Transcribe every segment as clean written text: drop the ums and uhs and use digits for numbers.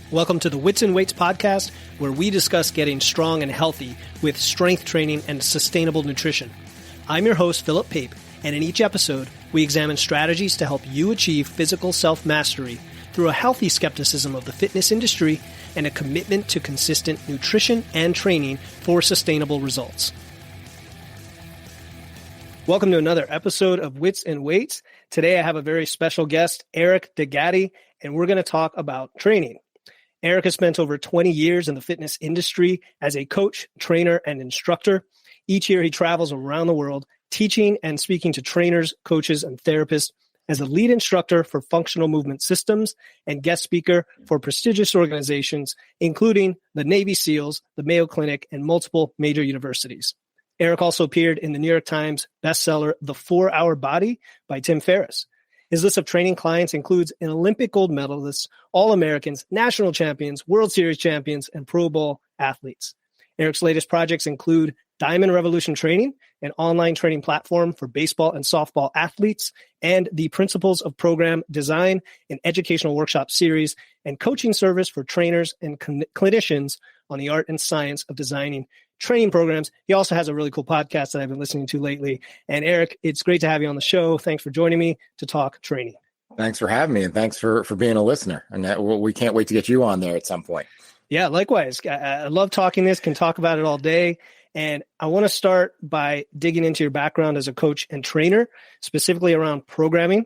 Welcome to the Wits and Weights podcast, where we discuss getting strong and healthy with strength training and sustainable nutrition. I'm your host, Philip Pape, and in each episode, we examine strategies to help you achieve physical self-mastery through a healthy skepticism of the fitness industry and a commitment to consistent nutrition and training for sustainable results. Welcome to another episode of Wits and Weights. Today, I have a very special guest, Eric DeGatti, and we're going to talk about training. Eric has spent over 20 years in the fitness industry as a coach, trainer, and instructor. Each year, he travels around the world teaching and speaking to trainers, coaches, and therapists as a lead instructor for functional movement systems and guest speaker for prestigious organizations, including the Navy SEALs, the Mayo Clinic, and multiple major universities. Eric also appeared in the New York Times bestseller, The 4-Hour Body by Tim Ferriss. His list of training clients includes an Olympic Gold Medalist, All-Americans, national champions, World Series champions, and Pro Bowl athletes. Eric's latest projects include Diamond Revolution Training, an online training platform for baseball and softball athletes, and the Principles of Program Design, an educational workshop series, and coaching service for trainers and clinicians on the art and science of designing training programs. He also has a really cool podcast that I've been listening to lately. And Eric, it's great to have you on the show. Thanks for joining me to talk training. Thanks for having me, and thanks for being a listener. And we can't wait to get you on there at some point. Yeah, likewise. I love talking this, can talk about it all day. And I want to start by digging into your background as a coach and trainer, specifically around programming.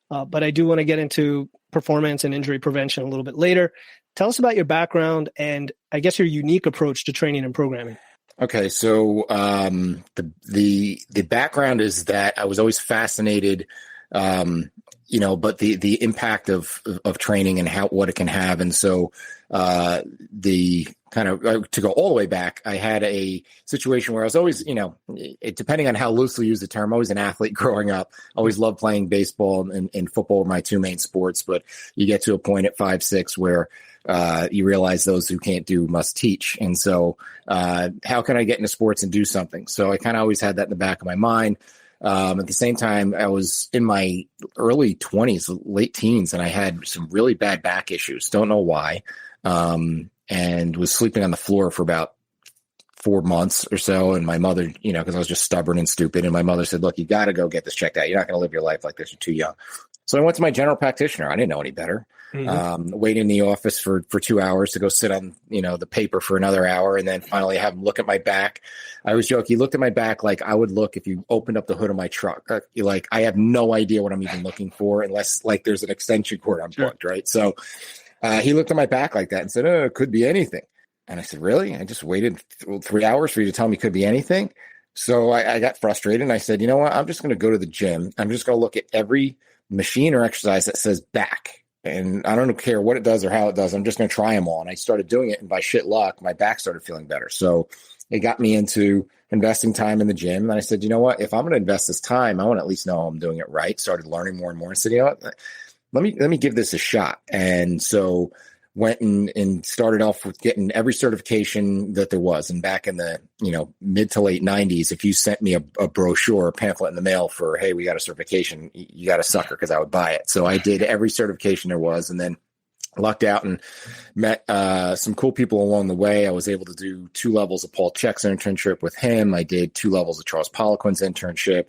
But I do want to get into performance and injury prevention a little bit later. Tell us about your background and I guess your unique approach to training and programming. Okay, so the background is that I was always fascinated, but the impact of training and what it can have, and so the kind of to go all the way back, I had a situation where I was always, depending on how loosely you use the term, always an athlete growing up. Always loved playing baseball and football were my two main sports, but you get to a point at 5'6" where you realize those who can't do must teach. And so how can I get into sports and do something? So I kind of always had that in the back of my mind. At the same time, I was in my early 20s, late teens, and I had some really bad back issues. Don't know why. And was sleeping on the floor for about 4 months or so. And my mother, because I was just stubborn and stupid. And my mother said, look, you got to go get this checked out. You're not going to live your life like this. You're too young. So I went to my general practitioner. I didn't know any better. Wait in the office for 2 hours to go sit on, the paper for another hour. And then finally have him look at my back. I always joke, he looked at my back like I would look if you opened up the hood of my truck. Like I have no idea what I'm even looking for unless like there's an extension cord unplugged, right? So he looked at my back like that and said, oh, it could be anything. And I said, really? I just waited 3 hours for you to tell me it could be anything. So I got frustrated and I said, you know what? I'm just going to go to the gym. I'm just going to look at every machine or exercise that says back. And I don't care what it does or how it does. I'm just going to try them all. And I started doing it. And by shit luck, my back started feeling better. So it got me into investing time in the gym. And I said, you know what? If I'm going to invest this time, I want to at least know I'm doing it right. Started learning more and more and said, you know what? Let me give this a shot. And so went and started off with getting every certification that there was. And back in the, mid to late 90s, if you sent me a brochure or pamphlet in the mail for, hey, we got a certification, you got a sucker because I would buy it. So I did every certification there was and then lucked out and met some cool people along the way. I was able to do 2 levels of Paul Chek's internship with him. I did 2 levels of Charles Poliquin's internship.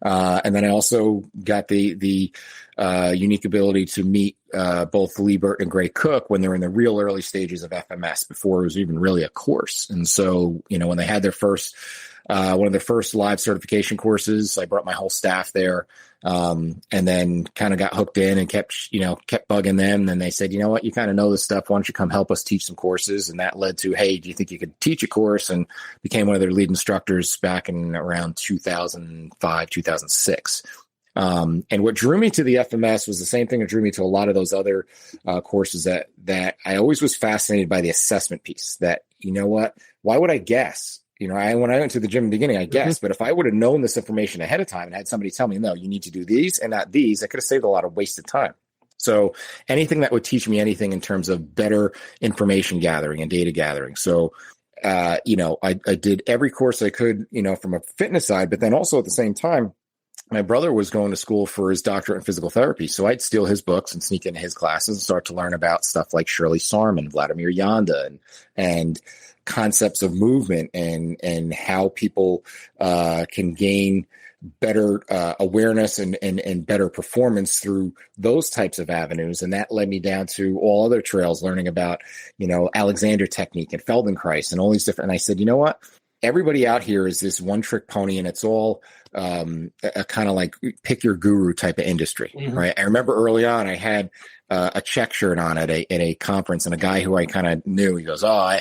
And then I also got the unique ability to meet both Lee Burton and Gray Cook when they were in the real early stages of FMS before it was even really a course. And so, when they had their first, one of their first live certification courses, I brought my whole staff there, and then kind of got hooked in and kept bugging them. And then they said, you know what, you kind of know this stuff. Why don't you come help us teach some courses? And that led to, hey, do you think you could teach a course? And became one of their lead instructors back in around 2005, 2006. And what drew me to the FMS was the same thing that drew me to a lot of those other courses that I always was fascinated by the assessment piece that, why would I guess? When I went to the gym in the beginning, I guessed, but if I would have known this information ahead of time and had somebody tell me, no, you need to do these and not these, I could have saved a lot of wasted time. So anything that would teach me anything in terms of better information gathering and data gathering. So, I did every course I could, from a fitness side, but then also at the same time, my brother was going to school for his doctorate in physical therapy. So I'd steal his books and sneak into his classes and start to learn about stuff like Shirley Sarman, Vladimir Yanda, and concepts of movement and how people can gain better awareness and better performance through those types of avenues. And that led me down to all other trails, learning about, Alexander technique and Feldenkrais and all these different. And I said, you know what? Everybody out here is this one trick pony, and it's all a kind of like pick your guru type of industry, right? I remember early on, I had a check shirt on at a conference, and a guy who I kind of knew, he goes, "Oh,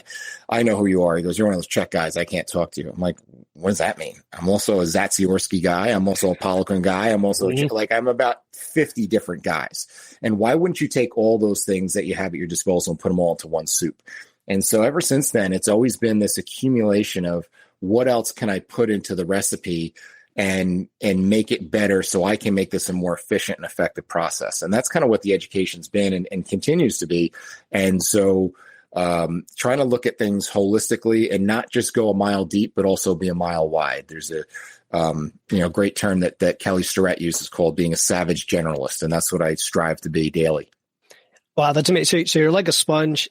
I know who you are." He goes, "You're one of those check guys. I can't talk to you." I'm like, "What does that mean?" I'm also a Zatsiorsky guy. I'm also a Poliquin guy. I'm also I'm about 50 different guys. And why wouldn't you take all those things that you have at your disposal and put them all into one soup? And so ever since then, it's always been this accumulation of what else can I put into the recipe and make it better so I can make this a more efficient and effective process. And that's kind of what the education's been and continues to be. And so trying to look at things holistically and not just go a mile deep, but also be a mile wide. There's a great term that Kelly Starrett uses called being a savage generalist. And that's what I strive to be daily. Wow, that's amazing. So you're like a sponge.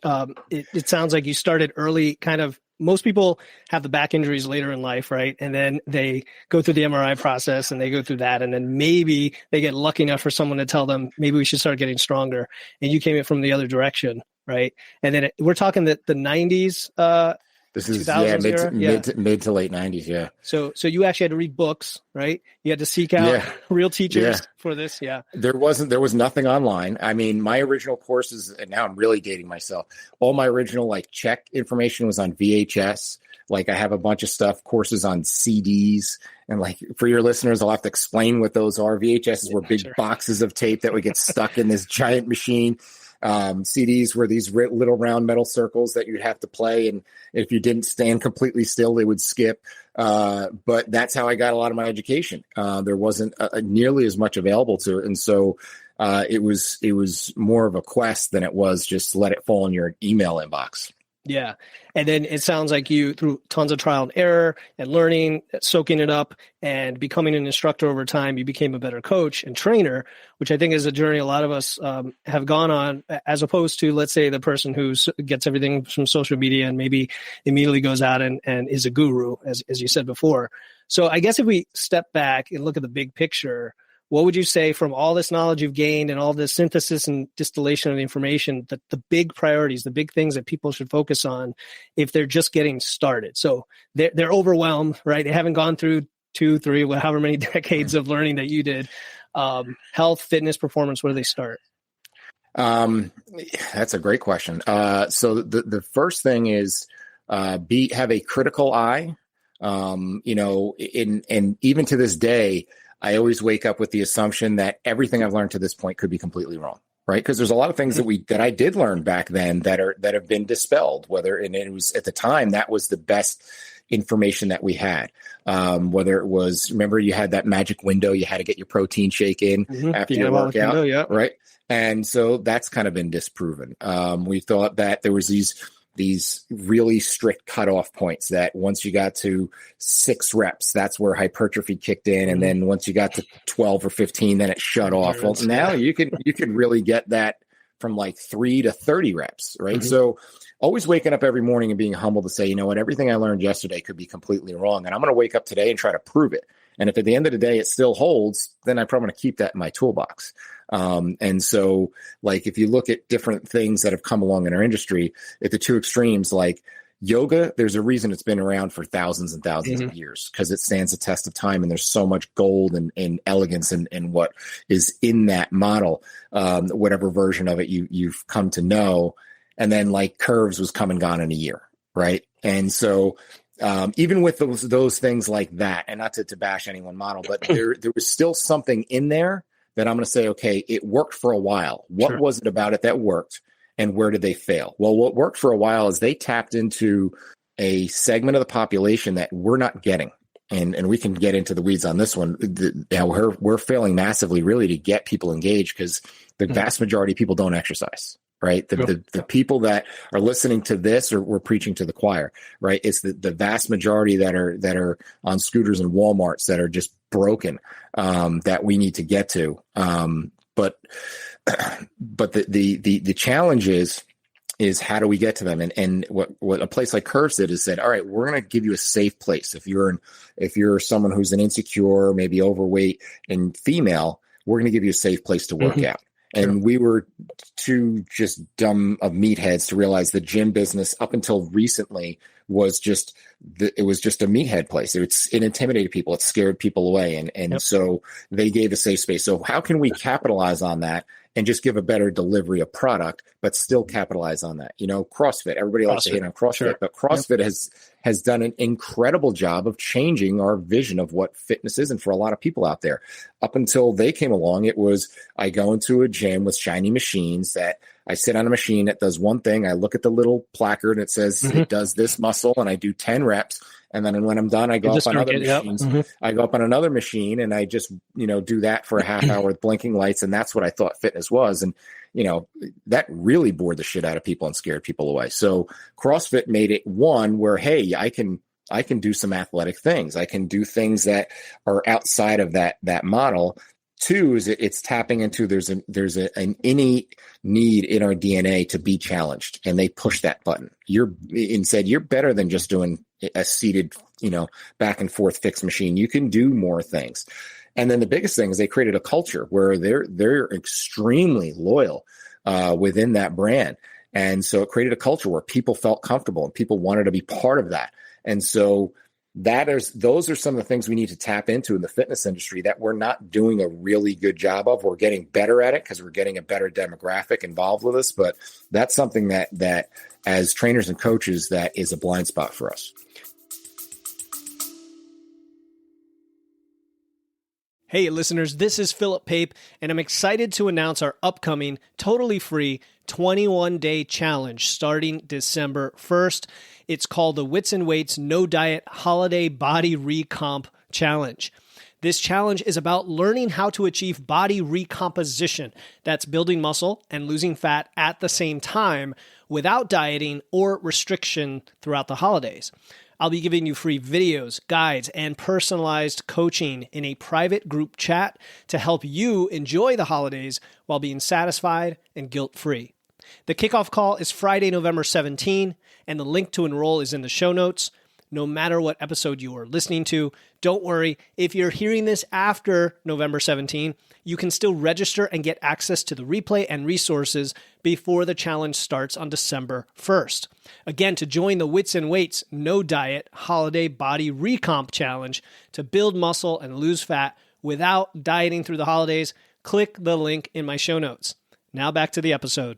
It sounds like you started early, kind of. Most people have the back injuries later in life, right? And then they go through the MRI process and they go through that. And then maybe they get lucky enough for someone to tell them, maybe we should start getting stronger. And you came in from the other direction, right? And then we're talking the 90s. This is mid to late 90s. Yeah. So you actually had to read books, right? You had to seek out real teachers for this. Yeah. There was nothing online. I mean, my original courses, and now I'm really dating myself. All my original check information was on VHS. I have a bunch of courses on CDs. And for your listeners, I'll have to explain what those are. VHSs were big boxes of tape that would get stuck in this giant machine. CDs were these little round metal circles that you'd have to play. And if you didn't stand completely still, they would skip. But that's how I got a lot of my education. There wasn't nearly as much available to it. And so it was more of a quest than it was just let it fall in your email inbox. Yeah. And then it sounds like you, through tons of trial and error and learning, soaking it up and becoming an instructor over time, you became a better coach and trainer, which I think is a journey a lot of us have gone on, as opposed to, let's say, the person who gets everything from social media and maybe immediately goes out and is a guru, as you said before. So I guess if we step back and look at the big picture, what would you say from all this knowledge you've gained and all this synthesis and distillation of the information, that the big priorities, the big things that people should focus on if they're just getting started? So they're overwhelmed, right? They haven't gone through 2, 3, however many decades of learning that you did. Health, fitness, performance, where do they start? That's a great question. So the first thing is have a critical eye. And even to this day, I always wake up with the assumption that everything I've learned to this point could be completely wrong, right? Because there's a lot of things that I did learn back then that have been dispelled. And it was at the time that was the best information that we had. Whether it was, remember, you had that magic window, you had to get your protein shake in after your workout, right? And so that's kind of been disproven. We thought that there was these really strict cutoff points that once you got to 6 reps, that's where hypertrophy kicked in. And then once you got to 12 or 15, then it shut off. Well, now you can really get that from 3 to 30 reps, right? So always waking up every morning and being humble to say, you know what, everything I learned yesterday could be completely wrong. And I'm going to wake up today and try to prove it. And if at the end of the day it still holds, then I'm probably going to keep that in my toolbox. And so if you look at different things that have come along in our industry at the two extremes, yoga, there's a reason it's been around for thousands and thousands of years, because it stands the test of time. And there's so much gold and elegance and what is in that model, whatever version of it you've come to know. And then curves was come and gone in a year. Right. And so, even with those things like that, and not to bash any one model, but there was still something in there that I'm going to say, okay, it worked for a while. What was it about it that worked, and where did they fail? Well, what worked for a while is they tapped into a segment of the population that we're not getting. And we can get into the weeds on this one. We're failing massively, really, to get people engaged, because the vast majority of people don't exercise. right? The people that are listening to this, or we're preaching to the choir, right? It's the vast majority that are on scooters and Walmarts that are just broken, that we need to get to. But the challenge is how do we get to them? And what a place like Curves did is said, all right, we're going to give you a safe place. If you're someone who's an insecure, maybe overweight and female, we're going to give you a safe place to work out. And we were too just dumb of meatheads to realize the gym business up until recently was just a meathead place. It intimidated people. It scared people away. And so they gave a safe space. So how can we capitalize on that and just give a better delivery of product, but still capitalize on that? CrossFit, everybody likes to hate on CrossFit, but CrossFit has done an incredible job of changing our vision of what fitness is. And for a lot of people out there, up until they came along, it was, I go into a gym with shiny machines that I sit on a machine that does one thing. I look at the little placard and it says it does this muscle, and I do 10 reps. And then when I'm done, I go up on other machines. I go up on another machine and I just, do that for a half hour with blinking lights. And that's what I thought fitness was. And, that really bored the shit out of people and scared people away. So CrossFit made it one where, hey, I can do some athletic things. I can do things that are outside of that model. Two is it's tapping into, there's an innate need in our DNA to be challenged, and they push that button. You're better than just doing a seated, back and forth fixed machine. You can do more things. And then the biggest thing is they created a culture where they're extremely loyal within that brand. And so it created a culture where people felt comfortable and people wanted to be part of that. And so those are some of the things we need to tap into in the fitness industry that we're not doing a really good job of. We're getting better at it because we're getting a better demographic involved with us. But that's something that as trainers and coaches, that is a blind spot for us. Hey, listeners, this is Philip Pape, and I'm excited to announce our upcoming totally free 21-day challenge starting December 1st. It's called the Wits and Weights No Diet Holiday Body Recomp Challenge. This challenge is about learning how to achieve body recomposition. That's building muscle and losing fat at the same time without dieting or restriction throughout the holidays. I'll be giving you free videos, guides, and personalized coaching in a private group chat to help you enjoy the holidays while being satisfied and guilt-free. The kickoff call is Friday, November 17, and the link to enroll is in the show notes. No matter what episode you are listening to, don't worry. If you're hearing this after November 17, you can still register and get access to the replay and resources before the challenge starts on December 1st. Again, to join the Wits and Weights No Diet Holiday Body Recomp Challenge to build muscle and lose fat without dieting through the holidays, click the link in my show notes. Now back to the episode.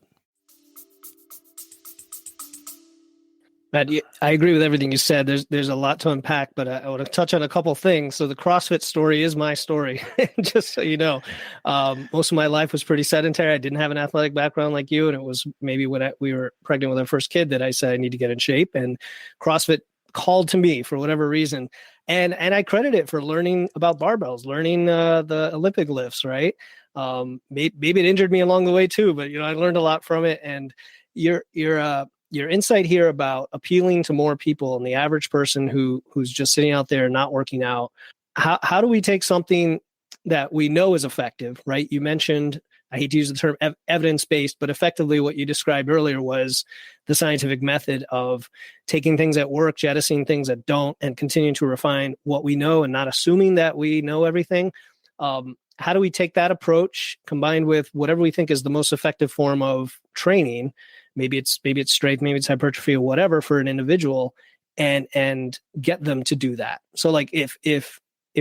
Matt, I agree with everything you said. There's a lot to unpack, but I want to touch on a couple things. So the CrossFit story is my story, just so you know. Most of my life was pretty sedentary. I didn't have an athletic background like you, and it was maybe when we were pregnant with our first kid that I said I need to get in shape, and CrossFit called to me for whatever reason. And I credit it for learning about barbells, learning the Olympic lifts, right? Maybe it injured me along the way too, but I learned a lot from it. And your insight here about appealing to more people and the average person who's just sitting out there not working out. How do we take something that we know is effective, right? You mentioned, I hate to use the term evidence-based, but effectively what you described earlier was the scientific method of taking things that work, jettisoning things that don't, and continuing to refine what we know and not assuming that we know everything. How do we take that approach combined with whatever we think is the most effective form of training? Maybe it's strength, maybe it's hypertrophy or whatever for an individual, and get them to do that. So like if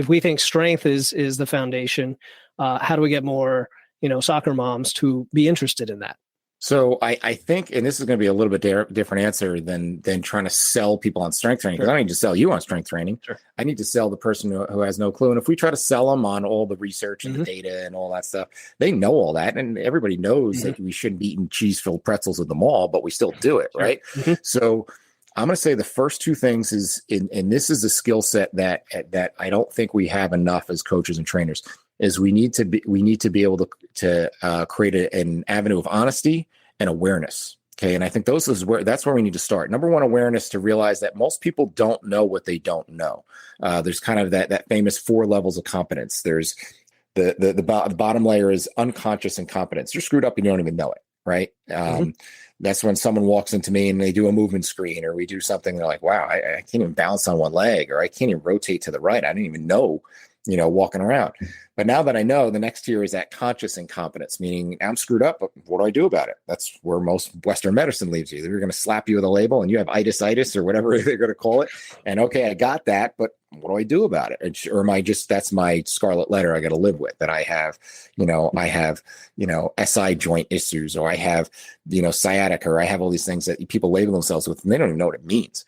we think strength is the foundation, how do we get more, soccer moms to be interested in that? So I think, and this is going to be a little bit different answer than trying to sell people on strength training, because I don't need to sell you on strength training. Sure. I need to sell the person who has no clue. And if we try to sell them on all the research and the data and all that stuff, they know all that. And everybody knows that we shouldn't be eating cheese-filled pretzels at the mall, but we still do it, right? So I'm going to say the first two things is, and this is a skill set that I don't think we have enough as coaches and trainers, is we need to be able to create an avenue of honesty and awareness. Okay. And I think that's where we need to start. Number one, awareness, to realize that most people don't know what they don't know. There's kind of that famous 4 levels of competence. There's the bottom layer is unconscious incompetence. You're screwed up and you don't even know it. Right. That's when someone walks into me and they do a movement screen, or we do something. They're like, wow, I can't even balance on one leg, or I can't even rotate to the right. I didn't even know, walking around. But now that I know, the next tier is that conscious incompetence, meaning I'm screwed up, but what do I do about it? That's where most Western medicine leaves you. They're going to slap you with a label and you have itis or whatever they're going to call it. And okay, I got that, but what do I do about it? Or am I that's my scarlet letter I got to live with, that I have, SI joint issues, or I have, sciatica, or I have all these things that people label themselves with, and they don't even know what it means.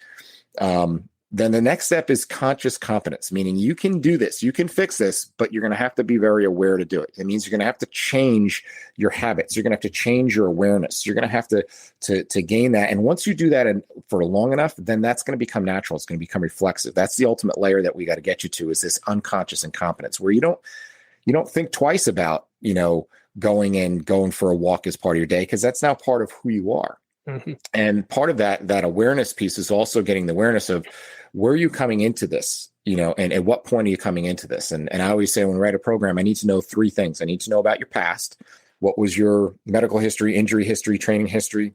Then the next step is conscious competence, meaning you can do this, you can fix this, but you're going to have to be very aware to do it. It means you're going to have to change your habits. You're going to have to change your awareness. You're going to have to gain that. And once you do that for long enough, then that's going to become natural. It's going to become reflexive. That's the ultimate layer that we got to get you to, is this unconscious incompetence, where you don't think twice about, going for a walk as part of your day, because that's now part of who you are. Mm-hmm. And part of that awareness piece is also getting the awareness of, where are you coming into this, and at what point are you coming into this? And I always say, when we write a program, I need to know 3 things. I need to know about your past. What was your medical history, injury history, training history,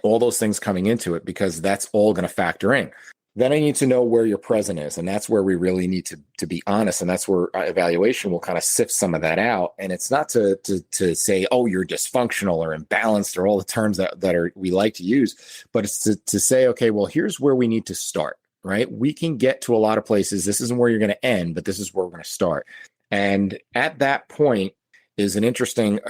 all those things coming into it, because that's all going to factor in. Then I need to know where your present is. And that's where we really need to be honest. And that's where evaluation will kind of sift some of that out. And it's not to say, oh, you're dysfunctional or imbalanced, or all the terms that we like to use, but it's to say, okay, well, here's where we need to start, right? We can get to a lot of places. This isn't where you're going to end, but this is where we're going to start. And at that point is an interesting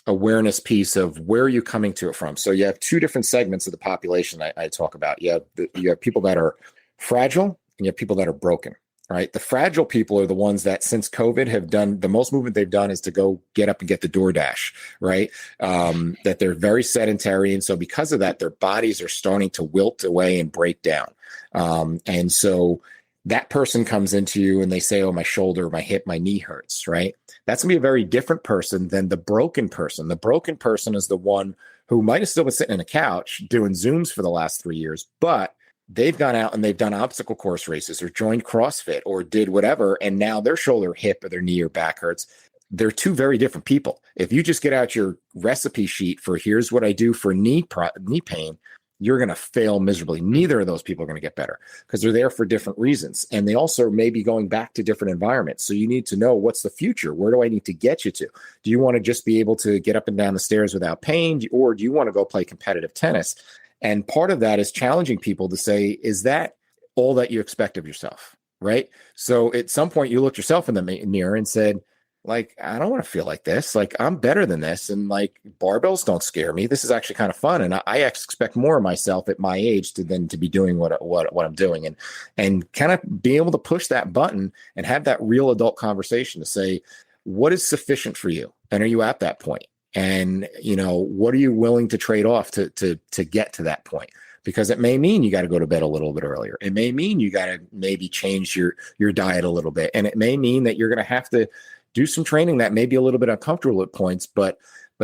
awareness piece of, where are you coming to it from? So you have 2 different segments of the population I talk about. You have people that are fragile, and you have people that are broken, right? The fragile people are the ones that, since COVID, have done the most movement they've done is to go get up and get the DoorDash, right? That they're very sedentary. And so because of that, their bodies are starting to wilt away and break down. And so that person comes into you and they say, oh, my shoulder, my hip, my knee hurts, right? That's going to be a very different person than the broken person. The broken person is the one who might have still been sitting on a couch doing Zooms for the last 3 years, but they've gone out and they've done obstacle course races, or joined CrossFit, or did whatever, and now their shoulder, hip, or their knee or back hurts. They're 2 very different people. If you just get out your recipe sheet for, here's what I do for knee pain, you're going to fail miserably. Neither of those people are going to get better, because they're there for different reasons. And they also may be going back to different environments. So you need to know, what's the future? Where do I need to get you to? Do you want to just be able to get up and down the stairs without pain? Or do you want to go play competitive tennis? And part of that is challenging people to say, is that all that you expect of yourself? Right? So at some point you looked yourself in the mirror and said, like, I don't want to feel like this. Like, I'm better than this. And like, barbells don't scare me. This is actually kind of fun. And I expect more of myself at my age to be doing what I'm doing, and kind of be able to push that button and have that real adult conversation to say, what is sufficient for you? And are you at that point? And, what are you willing to trade off to get to that point? Because it may mean you got to go to bed a little bit earlier. It may mean you got to maybe change your diet a little bit. And it may mean that you're going to have to do some training that may be a little bit uncomfortable at points, but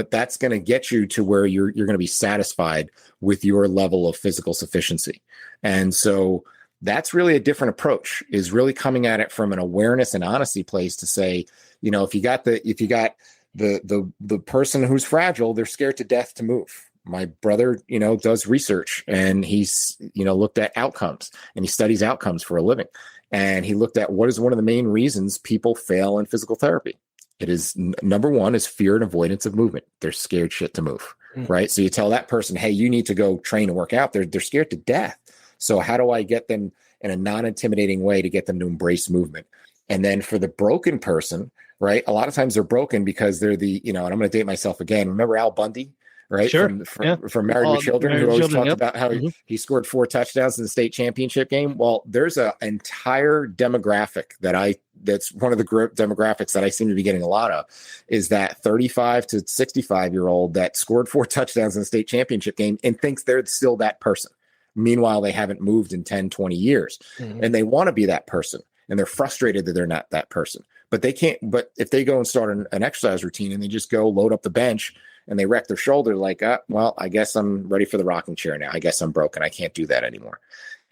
that's going to get you to where you're going to be satisfied with your level of physical sufficiency. And so that's really a different approach, is really coming at it from an awareness and honesty place to say, if you got the person who's fragile, they're scared to death to move. My brother, does research, and he's, looked at outcomes, and he studies outcomes for a living. And he looked at what is one of the main reasons people fail in physical therapy. It is number one is fear and avoidance of movement. They're scared shit to move, right? So you tell that person, hey, you need to go train and work out. They're scared to death. So how do I get them in a non-intimidating way to get them to embrace movement? And then for the broken person, right? A lot of times they're broken because they're and I'm going to date myself again. Remember Al Bundy? Right. Sure. From Married with Children, who always talked about how he scored 4 touchdowns in the state championship game. Well, there's an entire demographic that's one of the demographics that I seem to be getting a lot of, is that 35 to 65-year-old that scored 4 touchdowns in the state championship game and thinks they're still that person. Meanwhile, they haven't moved in 10, 20 years, and they want to be that person. And they're frustrated that they're not that person, but they can't. But if they go and start an exercise routine and they just go load up the bench, and they wreck their shoulder, like, well, I guess I'm ready for the rocking chair now. I guess I'm broken. I can't do that anymore.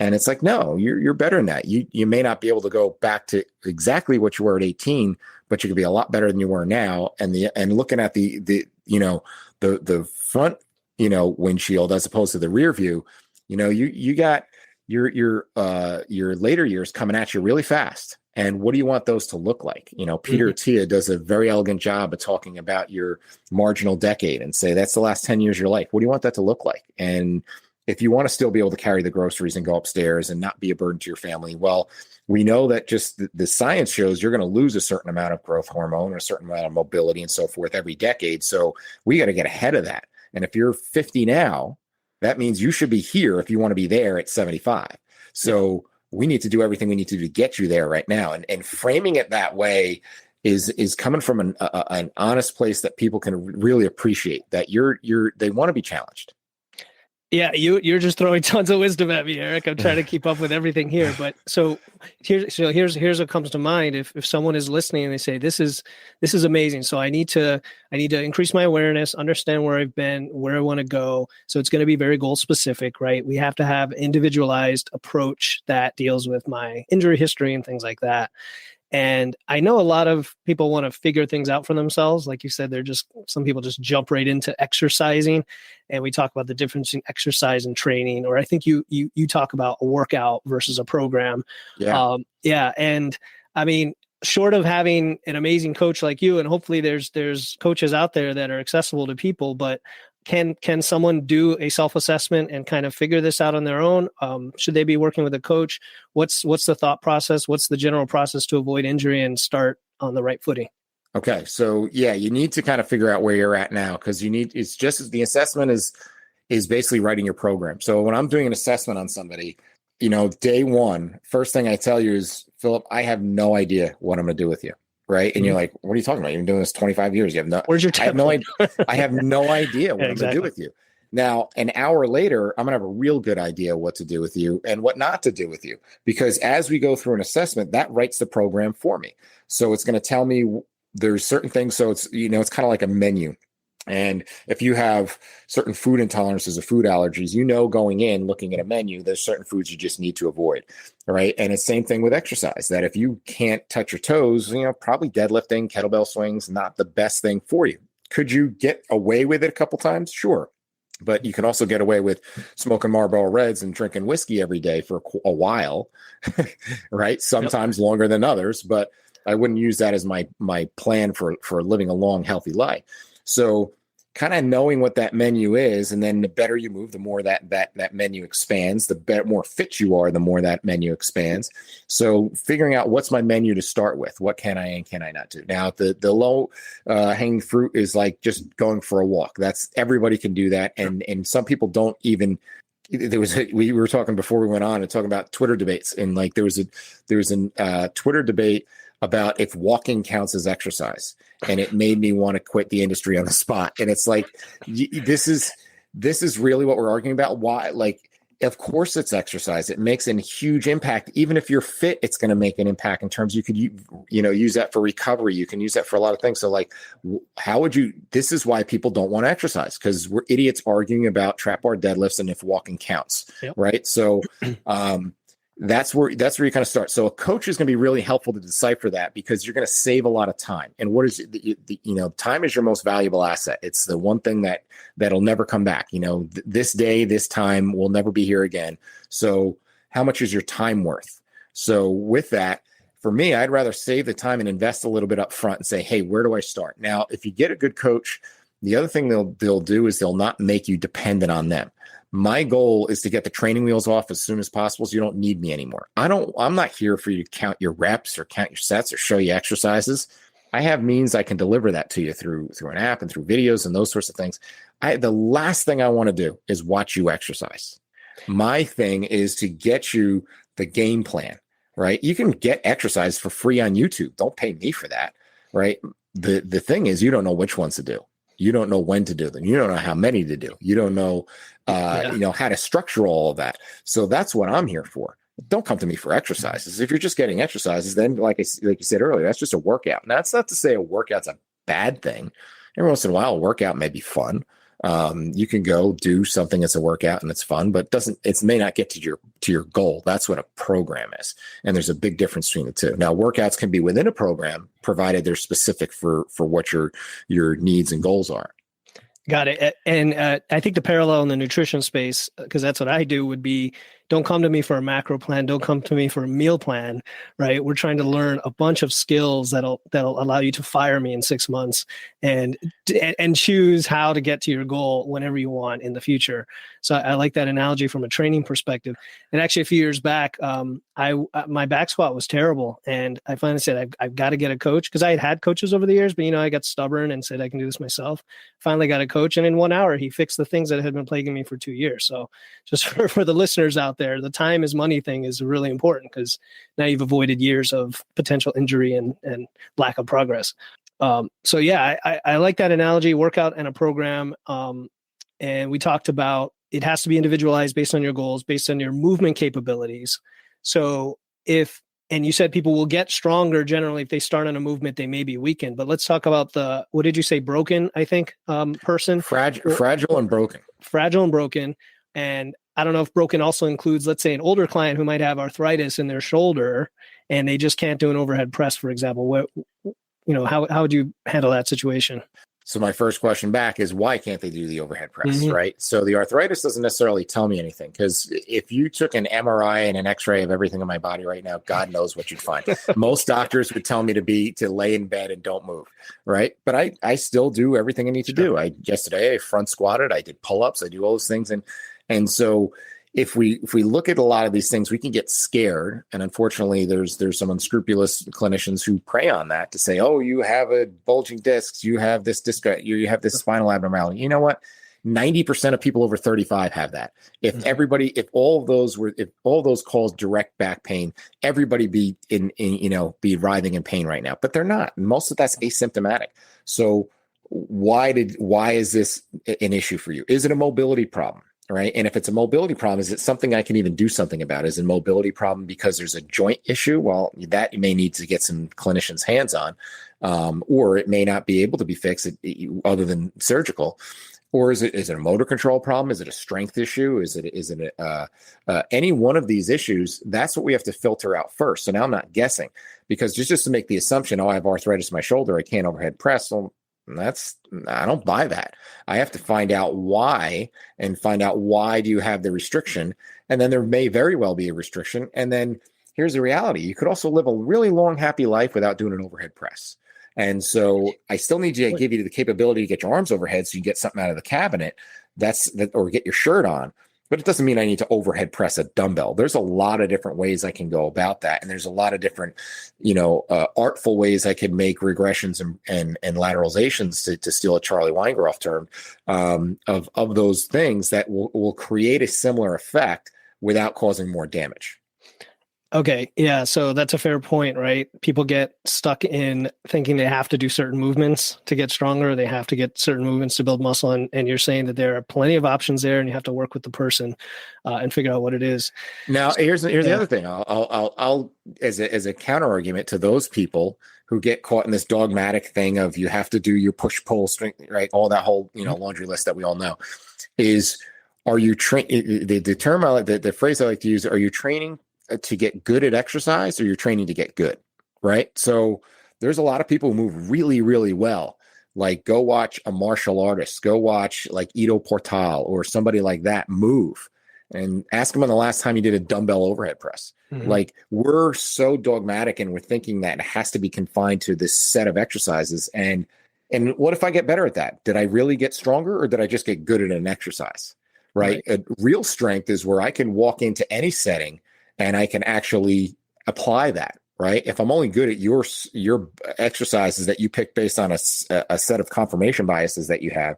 And it's like, no, you're better than that. You may not be able to go back to exactly what you were at 18, but you could be a lot better than you were now. And looking at the front, windshield as opposed to the rear view, you got your later years coming at you really fast. And what do you want those to look like? Peter Attia does a very elegant job of talking about your marginal decade and say, that's the last 10 years of your life. What do you want that to look like? And if you want to still be able to carry the groceries and go upstairs and not be a burden to your family, well, we know that just the science shows you're going to lose a certain amount of growth hormone or a certain amount of mobility and so forth every decade. So we got to get ahead of that. And if you're 50 now, that means you should be here if you want to be there at 75. So we need to do everything we need to do to get you there right now. And framing it that way is coming from an honest place that people can really appreciate, that they want to be challenged. Yeah, you're just throwing tons of wisdom at me, Eric. I'm trying to keep up with everything here. But here's what comes to mind. If someone is listening and they say, this is amazing. So I need to increase my awareness, understand where I've been, where I want to go. So it's going to be very goal specific, right? We have to have individualized approach that deals with my injury history and things like that. And I know a lot of people want to figure things out for themselves. Like you said, some people just jump right into exercising, and we talk about the difference in exercise and training, or I think you talk about a workout versus a program. Yeah. And I mean, short of having an amazing coach like you, and hopefully there's coaches out there that are accessible to people, but can someone do a self-assessment and kind of figure this out on their own? Should they be working with a coach? What's the thought process? What's the general process to avoid injury and start on the right footing? Okay. So yeah, you need to kind of figure out where you're at now, because it's just as the assessment is basically writing your program. So when I'm doing an assessment on somebody, day one, first thing I tell you is, Philip, I have no idea what I'm going to do with you. Right. And you're like, what are you talking about? You've been doing this 25 years. Where's your I have no idea. I have no idea what I'm going to do with you. Now, an hour later, I'm going to have a real good idea what to do with you and what not to do with you. Because as we go through an assessment, that writes the program for me. So it's going to tell me there's certain things. So it's, it's kind of like a menu. And if you have certain food intolerances or food allergies, going in, looking at a menu, there's certain foods you just need to avoid. Right. And it's same thing with exercise, that if you can't touch your toes, probably deadlifting, kettlebell swings, not the best thing for you. Could you get away with it a couple times? Sure. But you can also get away with smoking Marlboro Reds and drinking whiskey every day for a while. Right. Sometimes longer than others, but I wouldn't use that as my plan for living a long, healthy life. So kind of knowing what that menu is, and then the better you move, the more that menu expands, the more fit you are, the more that menu expands. So figuring out what's my menu to start with, what can I and can I not do? Now, the low hanging fruit is like just going for a walk. Everybody can do that. And some people don't even, we were talking before we went on and talking about Twitter debates. And like, there was a Twitter debate about if walking counts as exercise. And it made me want to quit the industry on the spot. And it's like, this is really what we're arguing about. Why? Like, of course it's exercise. It makes a huge impact. Even if you're fit, it's going to make an impact in terms, you could, use that for recovery. You can use that for a lot of things. So like, this is why people don't want to exercise, because we're idiots arguing about trap bar deadlifts and if walking counts. Yep. Right. So, that's where you kind of start. So a coach is going to be really helpful to decipher that, because you're going to save a lot of time. And what is time is your most valuable asset. It's the one thing that'll never come back. This day, this time will never be here again. So how much is your time worth? So with that, for me, I'd rather save the time and invest a little bit up front and say, hey, where do I start? Now, if you get a good coach, the other thing they'll do is they'll not make you dependent on them. My goal is to get the training wheels off as soon as possible, so you don't need me anymore. I'm not here for you to count your reps or count your sets or show you exercises. I have means I can deliver that to you through an app and through videos and those sorts of things. The last thing I want to do is watch you exercise. My thing is to get you the game plan, right? You can get exercise for free on YouTube. Don't pay me for that, right? The thing is, you don't know which ones to do. You don't know when to do them. You don't know how many to do. You don't know, how to structure all of that. So that's what I'm here for. Don't come to me for exercises. If you're just getting exercises, then like you said earlier, that's just a workout. Now, that's not to say a workout's a bad thing, Every once in a while, a workout may be fun. You can go do something that's a workout and it's fun, but it may not get to your goal. That's what a program is. And there's a big difference between the two. Now, workouts can be within a program, provided they're specific for what your needs and goals are. Got it. And I think the parallel in the nutrition space, because that's what I do, would be, don't come to me for a macro plan. Don't come to me for a meal plan, right? We're trying to learn a bunch of skills that'll allow you to fire me in 6 months and choose how to get to your goal whenever you want in the future. So I like that analogy from a training perspective. And actually, a few years back, my back squat was terrible, and I finally said I've got to get a coach, because I had coaches over the years, but I got stubborn and said I can do this myself. Finally got a coach, and in 1 hour he fixed the things that had been plaguing me for 2 years. So just for the listeners out there, the time is money thing is really important, because now you've avoided years of potential injury and lack of progress. So yeah, I like that analogy, workout and a program. And we talked about it has to be individualized based on your goals, based on your movement capabilities. So and you said people will get stronger generally if they start on a movement they may be weakened. But let's talk about what did you say, broken, I think, person? Fragile and broken. Fragile and broken. And I don't know if broken also includes, let's say, an older client who might have arthritis in their shoulder and they just can't do an overhead press, for example. How would you handle that situation? So my first question back is, why can't they do the overhead press, Mm-hmm. right? So the arthritis doesn't necessarily tell me anything, because if you took an MRI and an X-ray of everything in my body right now, God knows what you'd find. Most doctors would tell me to lay in bed and don't move, right? But I still do everything I need to do. Yesterday I front squatted, I did pull-ups, I do all those things, and so if we look at a lot of these things, we can get scared. And unfortunately, there's some unscrupulous clinicians who prey on that to say, oh, you have a bulging discs, you have this disc, you have this spinal abnormality. You know what? 90% of people over 35 have that. If all of those caused direct back pain, everybody be be writhing in pain right now, but they're not. Most of that's asymptomatic. So why is this an issue for you? Is it a mobility problem? Right. And if it's a mobility problem, is it something I can even do something about? Is it a mobility problem because there's a joint issue? Well, that you may need to get some clinicians' hands on, or it may not be able to be fixed other than surgical. Or is it a motor control problem? Is it a strength issue? Is it any one of these issues? That's what we have to filter out first. So now I'm not guessing, because just to make the assumption, I have arthritis in my shoulder, I can't overhead press. Well, I don't buy that. I have to find out why, and find out why do you have the restriction. And then there may very well be a restriction. And then here's the reality. You could also live a really long, happy life without doing an overhead press. And so I still need to give you the capability to get your arms overhead so you get something out of the cabinet or get your shirt on. But it doesn't mean I need to overhead press a dumbbell. There's a lot of different ways I can go about that. And there's a lot of different, artful ways I could make regressions and lateralizations, to steal a Charlie Weingroff term, of those things that will create a similar effect without causing more damage. Okay. Yeah. So that's a fair point, right? People get stuck in thinking they have to do certain movements to get stronger. They have to get certain movements to build muscle. And you're saying that there are plenty of options there, and you have to work with the person and figure out what it is. Now, here's the other thing. I'll as a counter argument to those people who get caught in this dogmatic thing of you have to do your push pull strength, right? All that whole laundry list that we all know is, are you the term the phrase I like to use, are you training to get good at exercise, or you're training to get good, right? So there's a lot of people who move really, really well. Like, go watch a martial artist, go watch like Ido Portal or somebody like that move, and ask them when the last time you did a dumbbell overhead press. Mm-hmm. Like, we're so dogmatic, and we're thinking that it has to be confined to this set of exercises. And what if I get better at that? Did I really get stronger, or did I just get good at an exercise? Right? Real strength is where I can walk into any setting and I can actually apply that, right? If I'm only good at your exercises that you pick based on a set of confirmation biases that you have,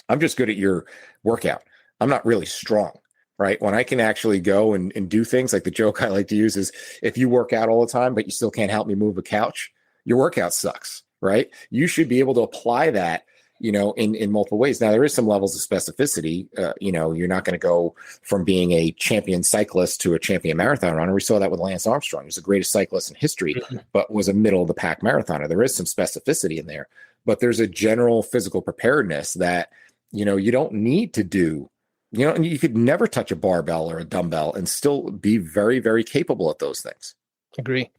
I'm just good at your workout. I'm not really strong, right? When I can actually go and do things, like the joke I like to use is, if you work out all the time, but you still can't help me move a couch, your workout sucks, right? You should be able to apply that in multiple ways. Now, there is some levels of specificity. You're not going to go from being a champion cyclist to a champion marathon runner. We saw that with Lance Armstrong. He's the greatest cyclist in history, but was a middle of the pack marathoner. There is some specificity in there, but there's a general physical preparedness that, you don't need to do. And you could never touch a barbell or a dumbbell and still be very, very capable at those things. Agree.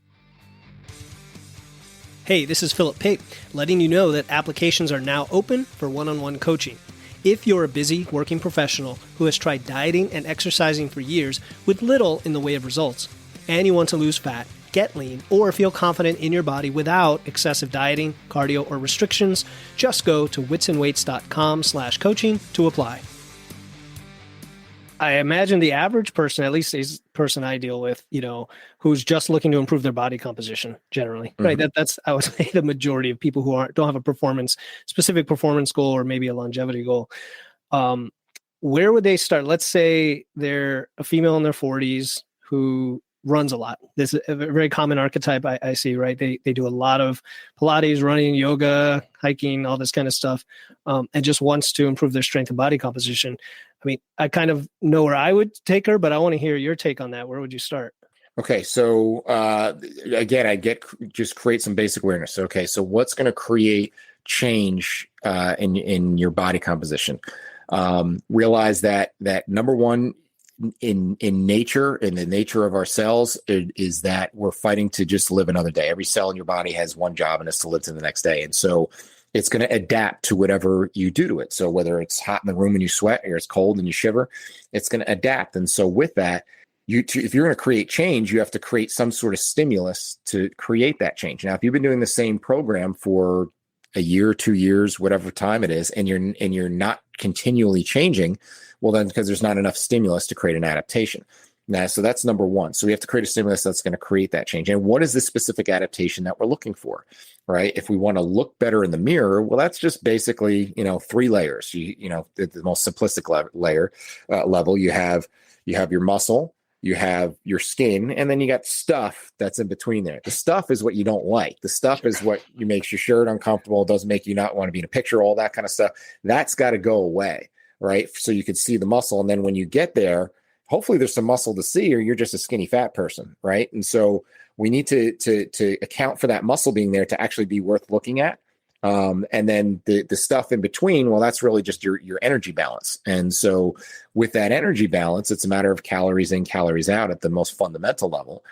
Hey, this is Philip Pape, letting you know that applications are now open for one-on-one coaching. If you're a busy working professional who has tried dieting and exercising for years with little in the way of results, and you want to lose fat, get lean, or feel confident in your body without excessive dieting, cardio, or restrictions, just go to witsandweights.com/coaching to apply. I imagine the average person, at least the person I deal with, who's just looking to improve their body composition generally, right? That's, I would say, the majority of people who don't have a specific performance goal or maybe a longevity goal. Where would they start? Let's say they're a female in their 40s who runs a lot. This is a very common archetype I see, right? They do a lot of Pilates, running, yoga, hiking, all this kind of stuff, and just wants to improve their strength and body composition. I mean, I kind of know where I would take her, but I want to hear your take on that. Where would you start? Okay. So again, just create some basic awareness. Okay. So what's going to create change in your body composition? Realize that number one, in nature, in the nature of our cells, is that we're fighting to just live another day. Every cell in your body has one job, and it's to live to the next day. And so it's going to adapt to whatever you do to it. So whether it's hot in the room and you sweat, or it's cold and you shiver, it's going to adapt. And so with that, if you're going to create change, you have to create some sort of stimulus to create that change. Now, if you've been doing the same program for a year, 2 years, whatever time it is, and you're not continually changing, well, then because there's not enough stimulus to create an adaptation. Now, so that's number one. So we have to create a stimulus that's going to create that change. And what is the specific adaptation that we're looking for, right? If we want to look better in the mirror, well, that's just basically, 3 layers. The most simplistic level, you have your muscle, you have your skin, and then you got stuff that's in between there. The stuff is what you don't like. The stuff is what makes your shirt uncomfortable, doesn't make you not want to be in a picture, all that kind of stuff. That's got to go away, right? So you can see the muscle. And then when you get there, hopefully there's some muscle to see, or you're just a skinny fat person, right? And so we need to account for that muscle being there to actually be worth looking at. And then the stuff in between, well, that's really just your energy balance. And so with that energy balance, it's a matter of calories in, calories out at the most fundamental level.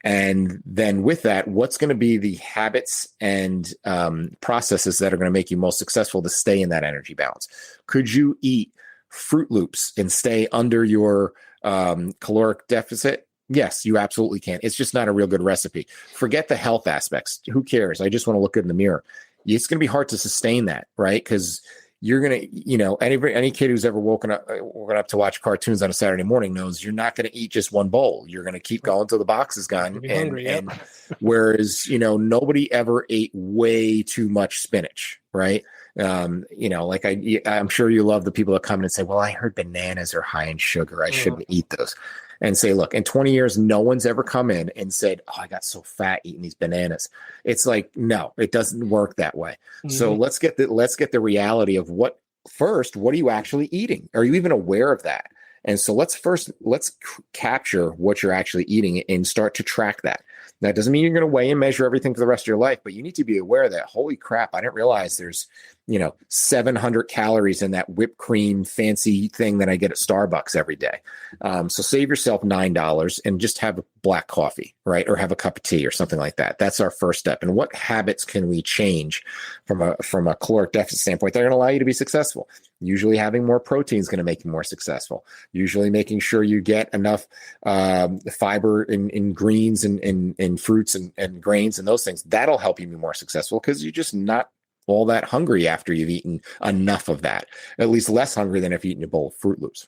And then with that, what's going to be the habits and processes that are going to make you most successful to stay in that energy balance? Could you eat Fruit Loops and stay under your caloric deficit? Yes, you absolutely can. It's just not a real good recipe. Forget the health aspects. Who cares? I just want to look good in the mirror. It's going to be hard to sustain that, right? Because you're going to, any kid who's ever woken up to watch cartoons on a Saturday morning knows you're not going to eat just one bowl. You're going to keep going till the box is gone. And whereas, nobody ever ate way too much spinach, right? I'm sure you love the people that come in and say, well, I heard bananas are high in sugar. I shouldn't eat those. And say, look, in 20 years, no one's ever come in and said, oh, I got so fat eating these bananas. It's like, no, it doesn't work that way. Mm-hmm. So let's get the reality of what are you actually eating? Are you even aware of that? And so let's capture what you're actually eating and start to track that. That doesn't mean you're going to weigh and measure everything for the rest of your life, but you need to be aware that, holy crap, I didn't realize there's, 700 calories in that whipped cream fancy thing that I get at Starbucks every day. So save yourself $9 and just have a black coffee, right? Or have a cup of tea or something like that. That's our first step. And what habits can we change from a caloric deficit standpoint that are going to allow you to be successful? Usually having more protein is going to make you more successful. Usually making sure you get enough fiber in greens and fruits and grains and those things. That'll help you be more successful because you're just not all that hungry after you've eaten enough of that, at least less hungry than if you eaten a bowl of Fruit Loops.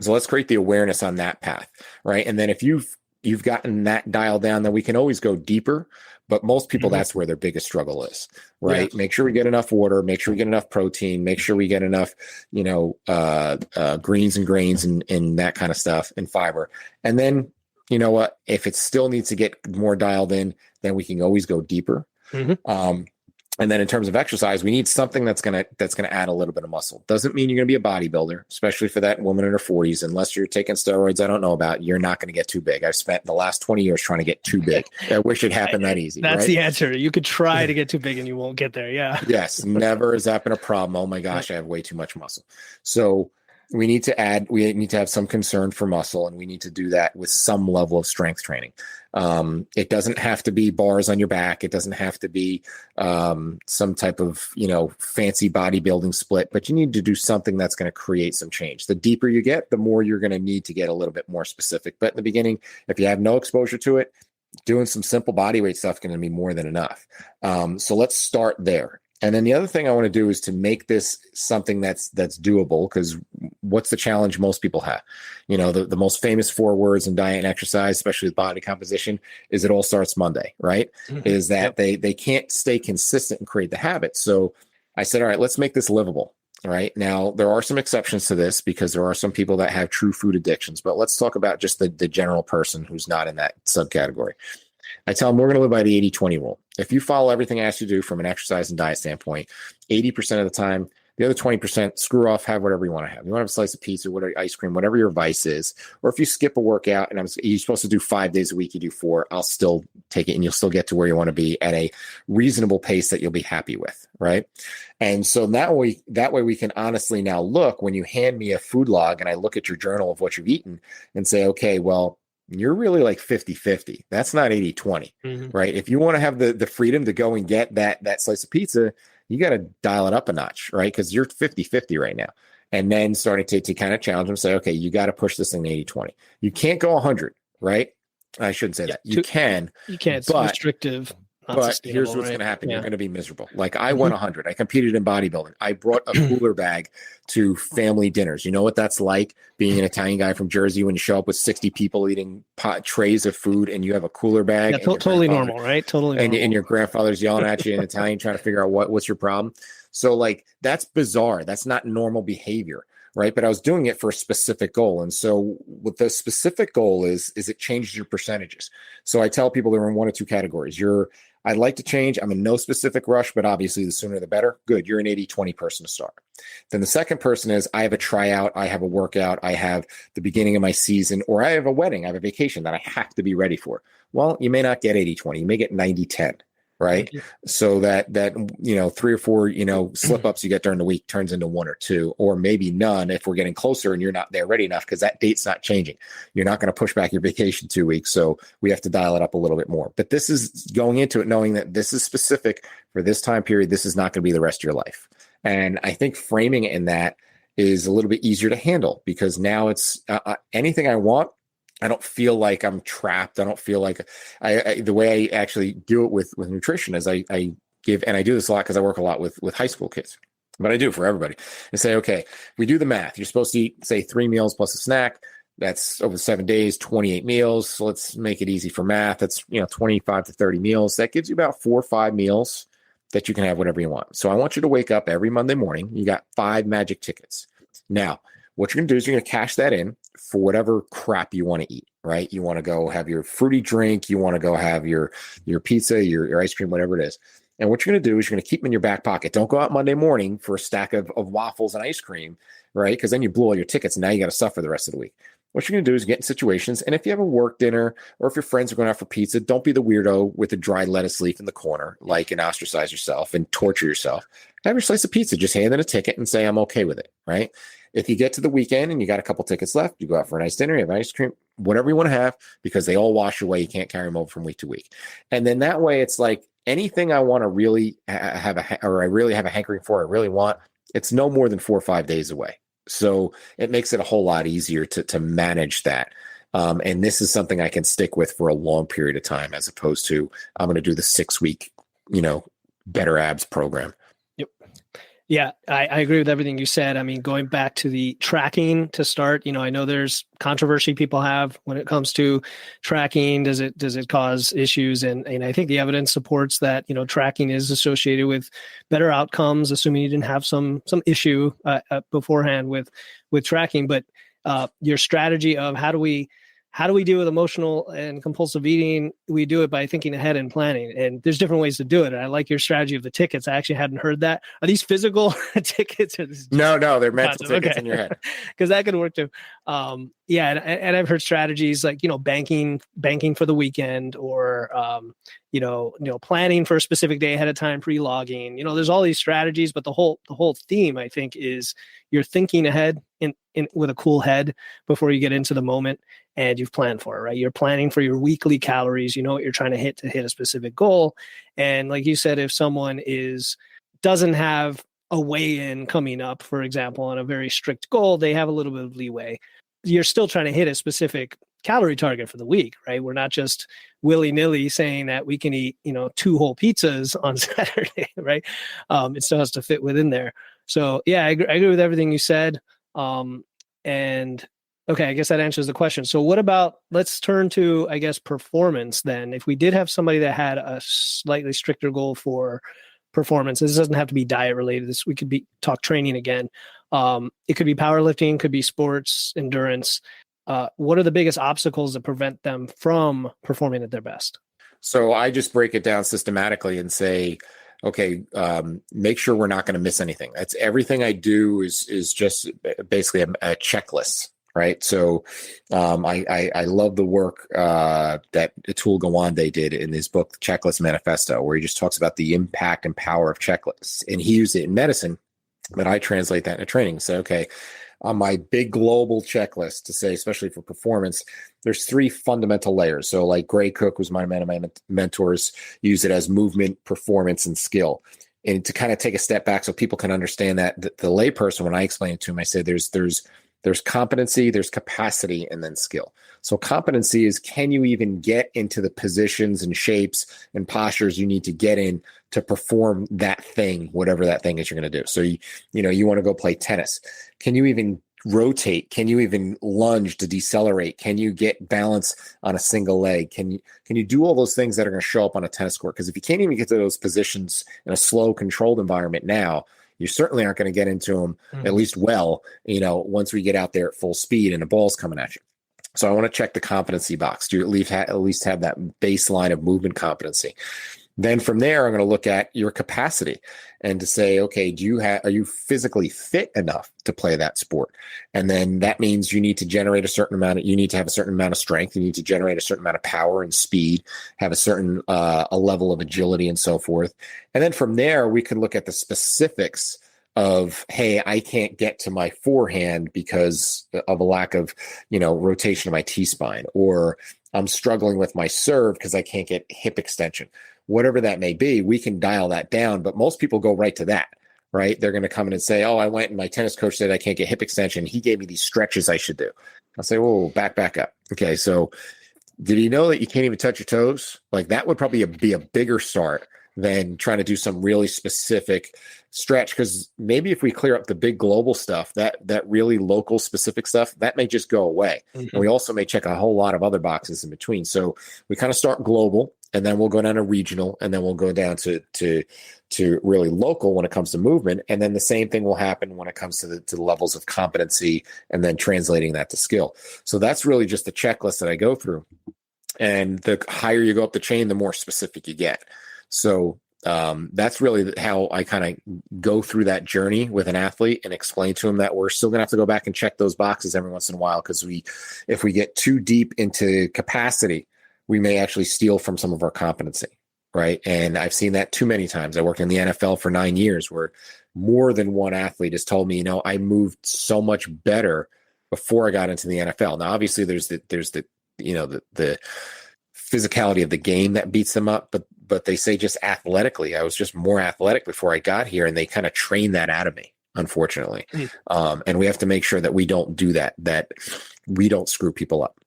So let's create the awareness on that path, right? And then if you've gotten that dialed down, then we can always go deeper. But most people, that's where their biggest struggle is, right? Yeah. Make sure we get enough water, make sure we get enough protein, make sure we get enough, greens and grains and that kind of stuff and fiber. And then, you know what, if it still needs to get more dialed in, then we can always go deeper. Mm-hmm. And then in terms of exercise, we need something that's gonna add a little bit of muscle. Doesn't mean you're gonna be a bodybuilder, especially for that woman in her 40s. Unless you're taking steroids, I don't know about. You're not gonna get too big. I've spent the last 20 years trying to get too big. I wish it happened that easy. That's right? the answer. You could try to get too big and you won't get there. Yeah. Yes, never has that been a problem. Oh my gosh, I have way too much muscle. So we need to have some concern for muscle, and we need to do that with some level of strength training. It doesn't have to be bars on your back. It doesn't have to be some type of, fancy bodybuilding split, but you need to do something that's going to create some change. The deeper you get, the more you're going to need to get a little bit more specific. But in the beginning, if you have no exposure to it, doing some simple body weight stuff is going to be more than enough. So let's start there. And then the other thing I want to do is to make this something that's doable, because what's the challenge most people have? The most famous 4 words in diet and exercise, especially with body composition, is it all starts Monday, right? Mm-hmm. Is that they can't stay consistent and create the habit. So I said, all right, let's make this livable. All right. Now, there are some exceptions to this because there are some people that have true food addictions, but let's talk about just the general person who's not in that subcategory. I tell them we're going to live by the 80-20 rule. If you follow everything I ask you to do from an exercise and diet standpoint, 80% of the time, the other 20%, screw off, have whatever you want to have. You want to have a slice of pizza, whatever, ice cream, whatever your vice is. Or if you skip a workout and you're supposed to do 5 days a week, you do 4, I'll still take it and you'll still get to where you want to be at a reasonable pace that you'll be happy with, right? And so that way we can honestly now look, when you hand me a food log and I look at your journal of what you've eaten and say, okay, well, you're really like 50-50. That's not 80-20, right? If you want to have the freedom to go and get that slice of pizza, you got to dial it up a notch, right? Because you're 50-50 right now. And then starting to kind of challenge them, say, okay, you got to push this thing to 80-20. You can't go 100, right? I shouldn't say that. You can. It's restrictive. But here's what's going to happen. Yeah. You're going to be miserable. Like I won 100. I competed in bodybuilding. I brought a cooler bag to family dinners. You know what that's like, being an Italian guy from Jersey, when you show up with 60 people eating trays of food and you have a cooler bag. Yeah, totally normal, right? Totally normal. And your grandfather's yelling at you in Italian, trying to figure out what's your problem. So like, that's bizarre. That's not normal behavior. Right. But I was doing it for a specific goal. And so what the specific goal is it changes your percentages. So I tell people they're in 1 or 2 categories. I'd like to change. I'm in no specific rush, but obviously the sooner the better. Good. You're an 80-20 person to start. Then the second person is, I have a tryout, I have a workout, I have the beginning of my season, or I have a wedding, I have a vacation that I have to be ready for. Well, you may not get 80-20. You may get 90-10. Right. So that 3 or 4, slip ups you get during the week turns into 1 or 2, or maybe none if we're getting closer and you're not there ready enough, because that date's not changing. You're not going to push back your vacation 2 weeks. So we have to dial it up a little bit more. But this is going into it knowing that this is specific for this time period. This is not going to be the rest of your life. And I think framing it in that is a little bit easier to handle, because now it's anything I want. I don't feel like I'm trapped. I don't feel like the way I actually do it with nutrition is I give, and I do this a lot because I work a lot with high school kids, but I do it for everybody, and say, okay, we do the math. You're supposed to eat, say, 3 meals plus a snack. That's over 7 days, 28 meals. So let's make it easy for math. That's 25 to 30 meals. That gives you about 4 or 5 meals that you can have whatever you want. So I want you to wake up every Monday morning. You got 5 magic tickets. Now, what you're going to do is you're going to cash that in for whatever crap you want to eat, right? You want to go have your fruity drink. You want to go have your pizza, your ice cream, whatever it is. And what you're going to do is you're going to keep them in your back pocket. Don't go out Monday morning for a stack of waffles and ice cream, right? Because then you blew all your tickets and now you got to suffer the rest of the week. What you're going to do is get in situations. And if you have a work dinner or if your friends are going out for pizza, don't be the weirdo with a dry lettuce leaf in the corner, and ostracize yourself and torture yourself. Have your slice of pizza, just hand in a ticket and say, I'm okay with it, right? If you get to the weekend and you got a couple tickets left, you go out for a nice dinner, you have ice cream, whatever you want to have, because they all wash away. You can't carry them over from week to week. And then that way it's like anything I want to really have I really have a hankering for, I really want, it's no more than 4 or 5 days away. So it makes it a whole lot easier to manage that. And this is something I can stick with for a long period of time, as opposed to I'm going to do the 6-week, Better Abs program. Yep. Yeah, I agree with everything you said. I mean, going back to the tracking to start, I know there's controversy people have when it comes to tracking. Does it cause issues? And I think the evidence supports that, tracking is associated with better outcomes, assuming you didn't have some issue beforehand with tracking. But your strategy of how do we how do we deal with emotional and compulsive eating? We do it by thinking ahead and planning. And there's different ways to do it. And I like your strategy of the tickets. I actually hadn't heard that. Are these physical tickets? Or No, they're mental tickets in your head. Because that could work too. Yeah. And I've heard strategies like, banking for the weekend, or, planning for a specific day ahead of time, pre-logging. There's all these strategies, but the whole theme, I think, is you're thinking ahead in with a cool head before you get into the moment, and you've planned for it, right? You're planning for your weekly calories. You know what you're trying to hit a specific goal. And like you said, if someone doesn't have a weigh-in coming up, for example, on a very strict goal, they have a little bit of leeway. You're still trying to hit a specific calorie target for the week, right? We're not just willy-nilly saying that we can eat, 2 whole pizzas on Saturday, right? It still has to fit within there. So yeah, I agree with everything you said. And okay, I guess that answers the question. So what about, let's turn to, I guess, performance then. If we did have somebody that had a slightly stricter goal for performance, this doesn't have to be diet related. We could talk training again. It could be powerlifting, could be sports, endurance. What are the biggest obstacles that prevent them from performing at their best? So I just break it down systematically and say, okay, make sure we're not going to miss anything. That's everything I do is just basically a checklist, right? So I love the work that Atul Gawande did in his book, Checklist Manifesto, where he just talks about the impact and power of checklists. And he used it in medicine, but I translate that into training. So, okay, on my big global checklist to say, especially for performance, there's 3 fundamental layers. So like Gray Cook was one of my mentors, use it as movement, performance, and skill. And to kind of take a step back so people can understand that the layperson, when I explain it to him, I say there's competency, there's capacity, and then skill. So competency is, can you even get into the positions and shapes and postures you need to get in to perform that thing, whatever that thing is you're going to do. So, you want to go play tennis. Can you even rotate? Can you even lunge to decelerate? Can you get balance on a single leg? Can you do all those things that are going to show up on a tennis court? Because if you can't even get to those positions in a slow, controlled environment now, you certainly aren't going to get into them at least once we get out there at full speed and the ball's coming at you. So I want to check the competency box. Do you at least have that baseline of movement competency? Then from there, I'm going to look at your capacity and to say, okay, are you physically fit enough to play that sport? And then that means you need to generate you need to have a certain amount of strength. You need to generate a certain amount of power and speed, have a certain a level of agility and so forth. And then from there, we can look at the specifics of, hey, I can't get to my forehand because of a lack of, rotation of my T-spine, or I'm struggling with my serve because I can't get hip extension. Whatever that may be, we can dial that down, but most people go right to that, right? They're going to come in and say, oh, I went and my tennis coach said I can't get hip extension. He gave me these stretches I should do. I'll say, whoa, back up. Okay, so did he know that you can't even touch your toes? Like that would probably be a bigger start than trying to do some really specific stretch, because maybe if we clear up the big global stuff, that really local specific stuff, that may just go away. And we also may check a whole lot of other boxes in between. So we kind of start global, and then we'll go down to regional, and then we'll go down to really local when it comes to movement. And then the same thing will happen when it comes to the levels of competency, and then translating that to skill. So that's really just the checklist that I go through. And the higher you go up the chain, the more specific you get. So that's really how I kind of go through that journey with an athlete and explain to him that we're still going to have to go back and check those boxes every once in a while, because if we get too deep into capacity, we may actually steal from some of our competency, right? And I've seen that too many times. I worked in the NFL for 9 years, where more than one athlete has told me, I moved so much better before I got into the NFL. Now, obviously, there's the physicality of the game that beats them up, but they say just athletically, I was just more athletic before I got here, and they kind of train that out of me, unfortunately. And we have to make sure that we don't do that we don't screw people up.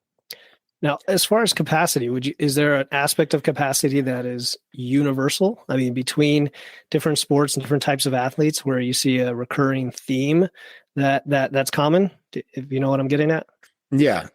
Now, as far as capacity, is there an aspect of capacity that is universal? I mean, between different sports and different types of athletes, where you see a recurring theme that's common, if you know what I'm getting at? Yeah.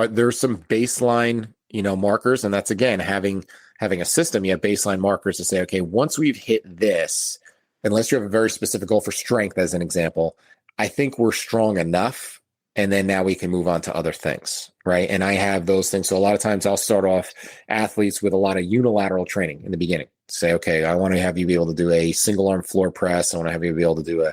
There's some baseline, markers, and that's, again, having a system. You have baseline markers to say, okay, once we've hit this, unless you have a very specific goal for strength, as an example, I think we're strong enough And then now we can move on to other things, right? And I have those things. So a lot of times I'll start off athletes with a lot of unilateral training in the beginning. Say, okay, I want to have you be able to do a single arm floor press. I want to have you be able to do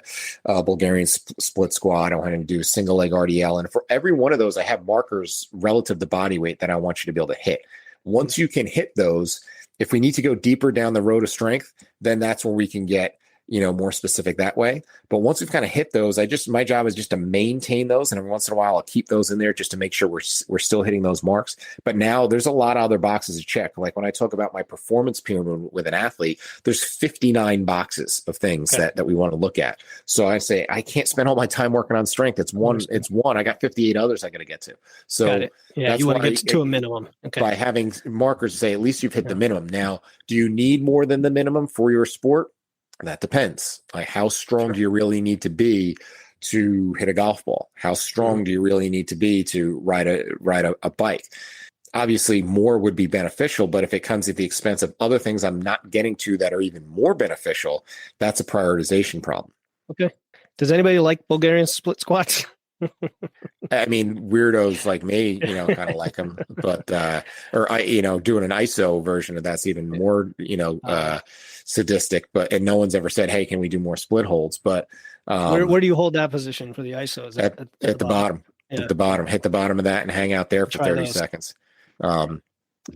a Bulgarian split squat. I want you to do a single leg RDL. And for every one of those, I have markers relative to body weight that I want you to be able to hit. Once you can hit those, if we need to go deeper down the road of strength, then that's where we can get, more specific that way. But once we've kind of hit those, my job is just to maintain those. And every once in a while, I'll keep those in there just to make sure we're still hitting those marks. But now there's a lot of other boxes to check. Like when I talk about my performance pyramid with an athlete, there's 59 boxes of things that we want to look at. So I say, I can't spend all my time working on strength. It's one. I got 58 others I got to get to. So yeah, you want to get to a minimum. Okay. By having markers say, at least you've hit the minimum. Now, do you need more than the minimum for your sport? That depends. Like, how strong do you really need to be to hit a golf ball? How strong do you really need to be to ride a bike? Obviously, more would be beneficial, but if it comes at the expense of other things I'm not getting to that are even more beneficial, that's a prioritization problem. Okay. Does anybody like Bulgarian split squats? I mean, weirdos like me, kind of like them, but, doing an ISO version of that's even more, sadistic, and no one's ever said, hey, can we do more split holds? But, where do you hold that position for the ISO? Is that at the bottom, hit the bottom of that and hang out there for 30 seconds.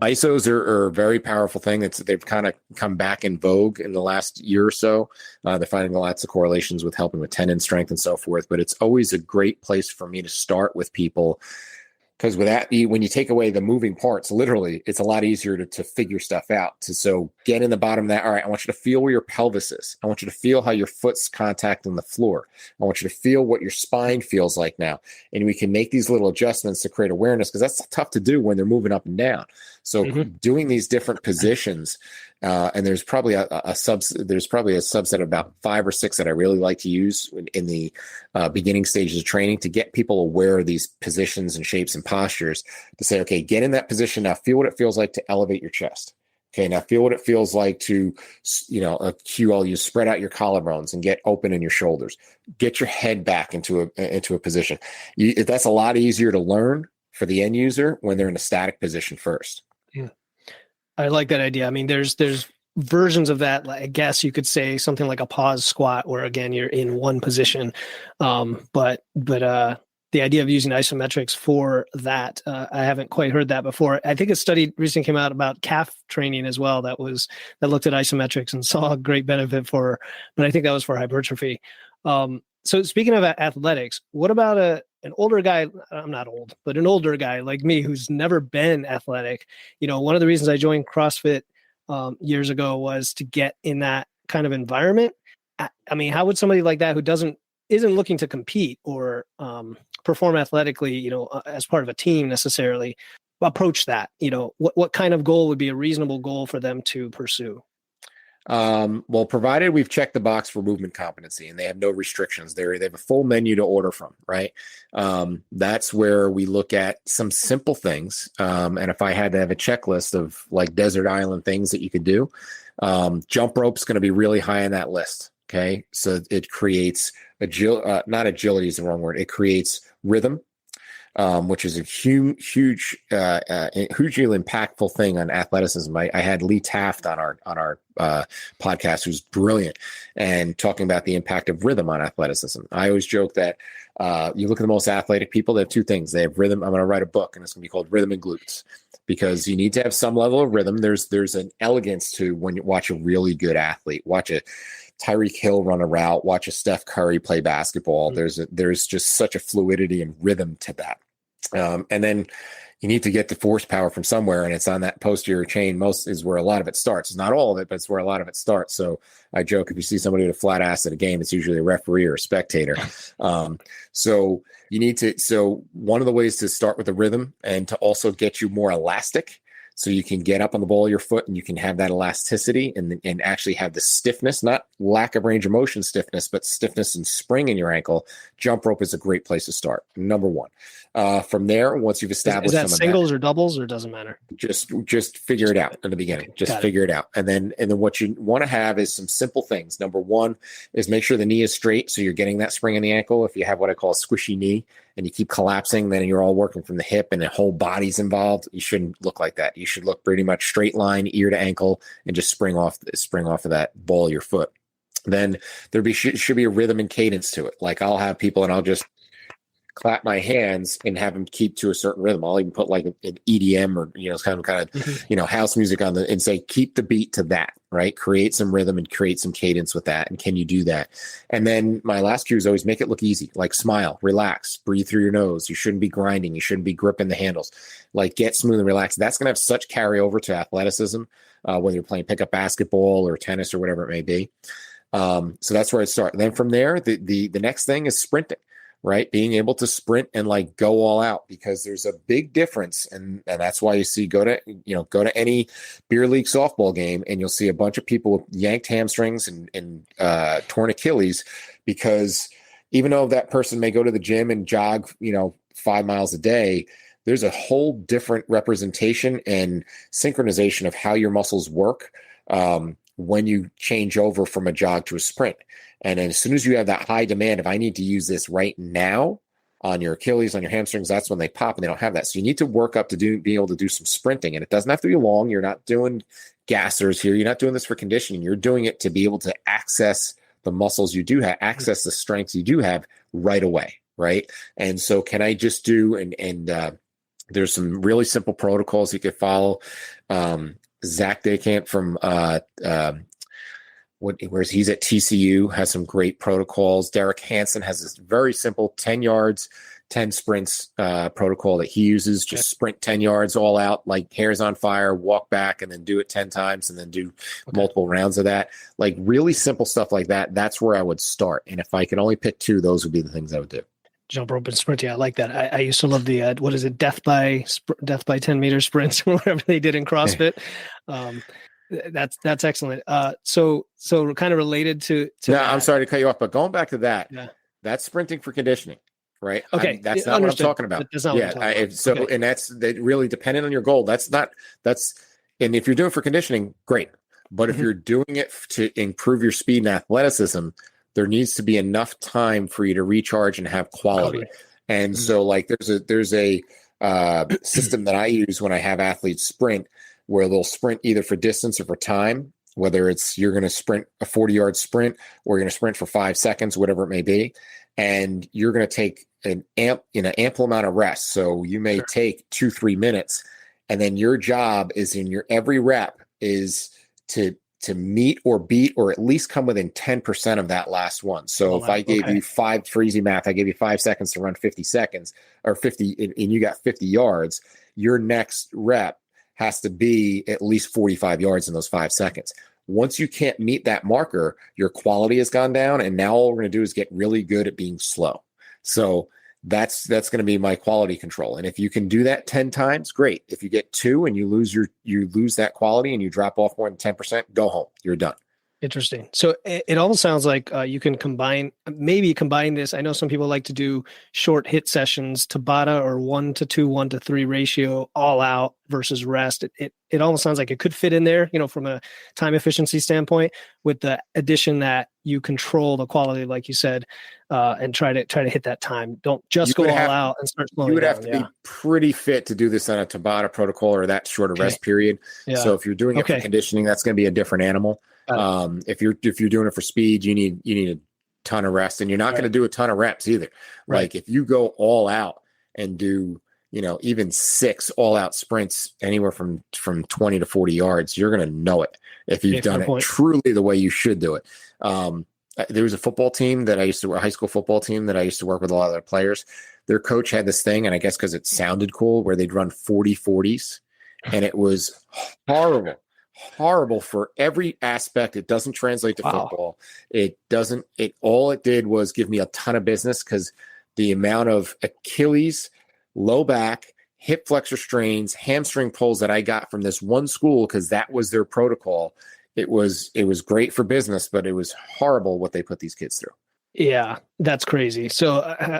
ISOs are a very powerful thing. They've kind of come back in vogue in the last year or so. They're finding lots of correlations with helping with tendon strength and so forth. But it's always a great place for me to start with people, because with that, when you take away the moving parts, literally, it's a lot easier to figure stuff out. So get in the bottom of that. All right, I want you to feel where your pelvis is. I want you to feel how your foot's contacting the floor. I want you to feel what your spine feels like now. And we can make these little adjustments to create awareness, because that's tough to do when they're moving up and down. So doing these different positions, and there's probably a subset of about 5 or 6 that I really like to use in the beginning stages of training to get people aware of these positions and shapes and postures, to say, okay, get in that position now. Feel what it feels like to elevate your chest. Okay, now feel what it feels like to, a cue I'll use, spread out your collarbones and get open in your shoulders. Get your head back into a position. That's a lot easier to learn for the end user when they're in a static position first. Yeah. I like that idea. I mean, there's versions of that. I guess you could say something like a pause squat, where again, you're in one position. But the idea of using isometrics for that, I haven't quite heard that before. I think a study recently came out about calf training as well that looked at isometrics and saw a great benefit but I think that was for hypertrophy. So speaking of athletics, what about an older guy? I'm not old, but an older guy like me who's never been athletic. One of the reasons I joined CrossFit years ago was to get in that kind of environment. I mean, how would somebody like that who isn't looking to compete or perform athletically, as part of a team necessarily, approach that? What kind of goal would be a reasonable goal for them to pursue? Well, provided we've checked the box for movement competency and they have no restrictions, they have a full menu to order from, right? That's where we look at some simple things. And if I had to have a checklist of like desert island things that you could do, jump rope's going to be really high on that list. Okay. So it creates not agility is the wrong word. It creates rhythm. Which is a hugely impactful thing on athleticism. I had Lee Taft on our podcast, who's brilliant, and talking about the impact of rhythm on athleticism. I always joke that you look at the most athletic people, they have 2 things. They have rhythm. I'm going to write a book, and it's going to be called Rhythm and Glutes, because you need to have some level of rhythm. There's an elegance to when you watch a really good athlete, watch a Tyreek Hill run a route, watch a Steph Curry play basketball. There's just such a fluidity and rhythm to that. And then you need to get the force power from somewhere, and it's on that posterior chain. Most is where a lot of it starts. It's not all of it, but it's where a lot of it starts. So I joke, if you see somebody with a flat ass at a game, it's usually a referee or a spectator. So one of the ways to start with the rhythm and to also get you more elastic, so you can get up on the ball of your foot and you can have that elasticity and actually have the stiffness, not lack of range of motion stiffness, but stiffness and spring in your ankle. Jump rope is a great place to start. Number one. From there, once you've established is that singles or doubles, or it doesn't matter? Just figure it out in the beginning. Just figure it out. And then what you want to have is some simple things. Number one is make sure the knee is straight, so you're getting that spring in the ankle. If you have what I call a squishy knee, and you keep collapsing, then you're all working from the hip and the whole body's involved. You shouldn't look like that. You should look pretty much straight line, ear to ankle, and just spring off of that ball of your foot. Then should be a rhythm and cadence to it. Like I'll have people and I'll just clap my hands and have them keep to a certain rhythm. I'll even put like an EDM or, kind of, house music on and say, keep the beat to that, right? Create some rhythm and create some cadence with that. And can you do that? And then my last cue is always make it look easy, like smile, relax, breathe through your nose. You shouldn't be grinding. You shouldn't be gripping the handles, like get smooth and relaxed. That's going to have such carryover to athleticism, whether you're playing pickup basketball or tennis or whatever it may be. So that's where I start. And then from there, the next thing is sprinting. Right. Being able to sprint and like go all out, because there's a big difference. And that's why you see, go to any beer league softball game and you'll see a bunch of people with yanked hamstrings and torn Achilles, because even though that person may go to the gym and jog, 5 miles a day, there's a whole different representation and synchronization of how your muscles work when you change over from a jog to a sprint. And then as soon as you have that high demand, if I need to use this right now on your Achilles, on your hamstrings, that's when they pop and they don't have that. So you need to work up to be able to do some sprinting. And it doesn't have to be long. You're not doing gassers here. You're not doing this for conditioning. You're doing it to be able to access the muscles you do have, access the strengths you do have right away. Right. And so can I just do, and there's some really simple protocols you could follow. Zach Dekamp from, whereas he's at TCU, has some great protocols. Derek Hansen has this very simple 10 yards, 10 sprints protocol that he uses. Just sprint 10 yards all out, like hairs on fire, walk back, and then do it 10 times and then do multiple rounds of that. Like really simple stuff like that. That's where I would start. And if I could only pick two, those would be the things I would do. Jump rope and sprint. Yeah, I like that. I used to love the, what is it? Death by 10 meter sprints or whatever they did in CrossFit. That's excellent. So kind of related to that. I'm sorry to cut you off, but going back to that, that's sprinting for conditioning, right? Okay. That's not what I'm talking about. That's not what I'm talking about. So, okay. And that's really dependent on your goal. And if you're doing it for conditioning, great. But if you're doing it to improve your speed and athleticism, there needs to be enough time for you to recharge and have quality. And so like there's a system that I use when I have athletes sprint, where they'll sprint either for distance or for time, whether it's you're going to sprint a 40-yard sprint or you're going to sprint for 5 seconds, whatever it may be. And you're going to take an ample amount of rest. So you may take 2-3 minutes, and then your job is in your every rep is to meet or beat or at least come within 10% of that last one. So if I gave you for easy math, I gave you 5 seconds to run 50 seconds or 50 and you got 50 yards, your next rep has to be at least 45 yards in those 5 seconds. Once you can't meet that marker, your quality has gone down. And now all we're going to do is get really good at being slow. So that's going to be my quality control. And if you can do that 10 times, great. If you get 2 and you lose that quality and you drop off more than 10%, go home. You're done. Interesting. So it almost sounds like you can combine this. I know some people like to do short hit sessions, Tabata or 1-2, 1-3 ratio, all out versus rest. It almost sounds like it could fit in there, from a time efficiency standpoint, with the addition that you control the quality, like you said, and try to hit that time. Don't just go all out and start slowing down. You would have to be pretty fit to do this on a Tabata protocol or that shorter rest period. Yeah. So if you're doing it for conditioning, that's going to be a different animal. If you're doing it for speed, you need a ton of rest, and you're not going to do a ton of reps either. Right. Like if you go all out and do, even 6 all out sprints anywhere from 20 to 40 yards, you're going to know it if you've done it truly the way you should do it. There was a football team that a high school football team that I used to work with a lot of their players. Their coach had this thing, and I guess because it sounded cool, where they'd run 40-40s, and it was horrible for every aspect. It doesn't translate to football. All it did was give me a ton of business, because the amount of Achilles, low back, hip flexor strains, hamstring pulls that I got from this one school, because that was their protocol. It was great for business, but it was horrible what they put these kids through. Yeah, that's crazy. So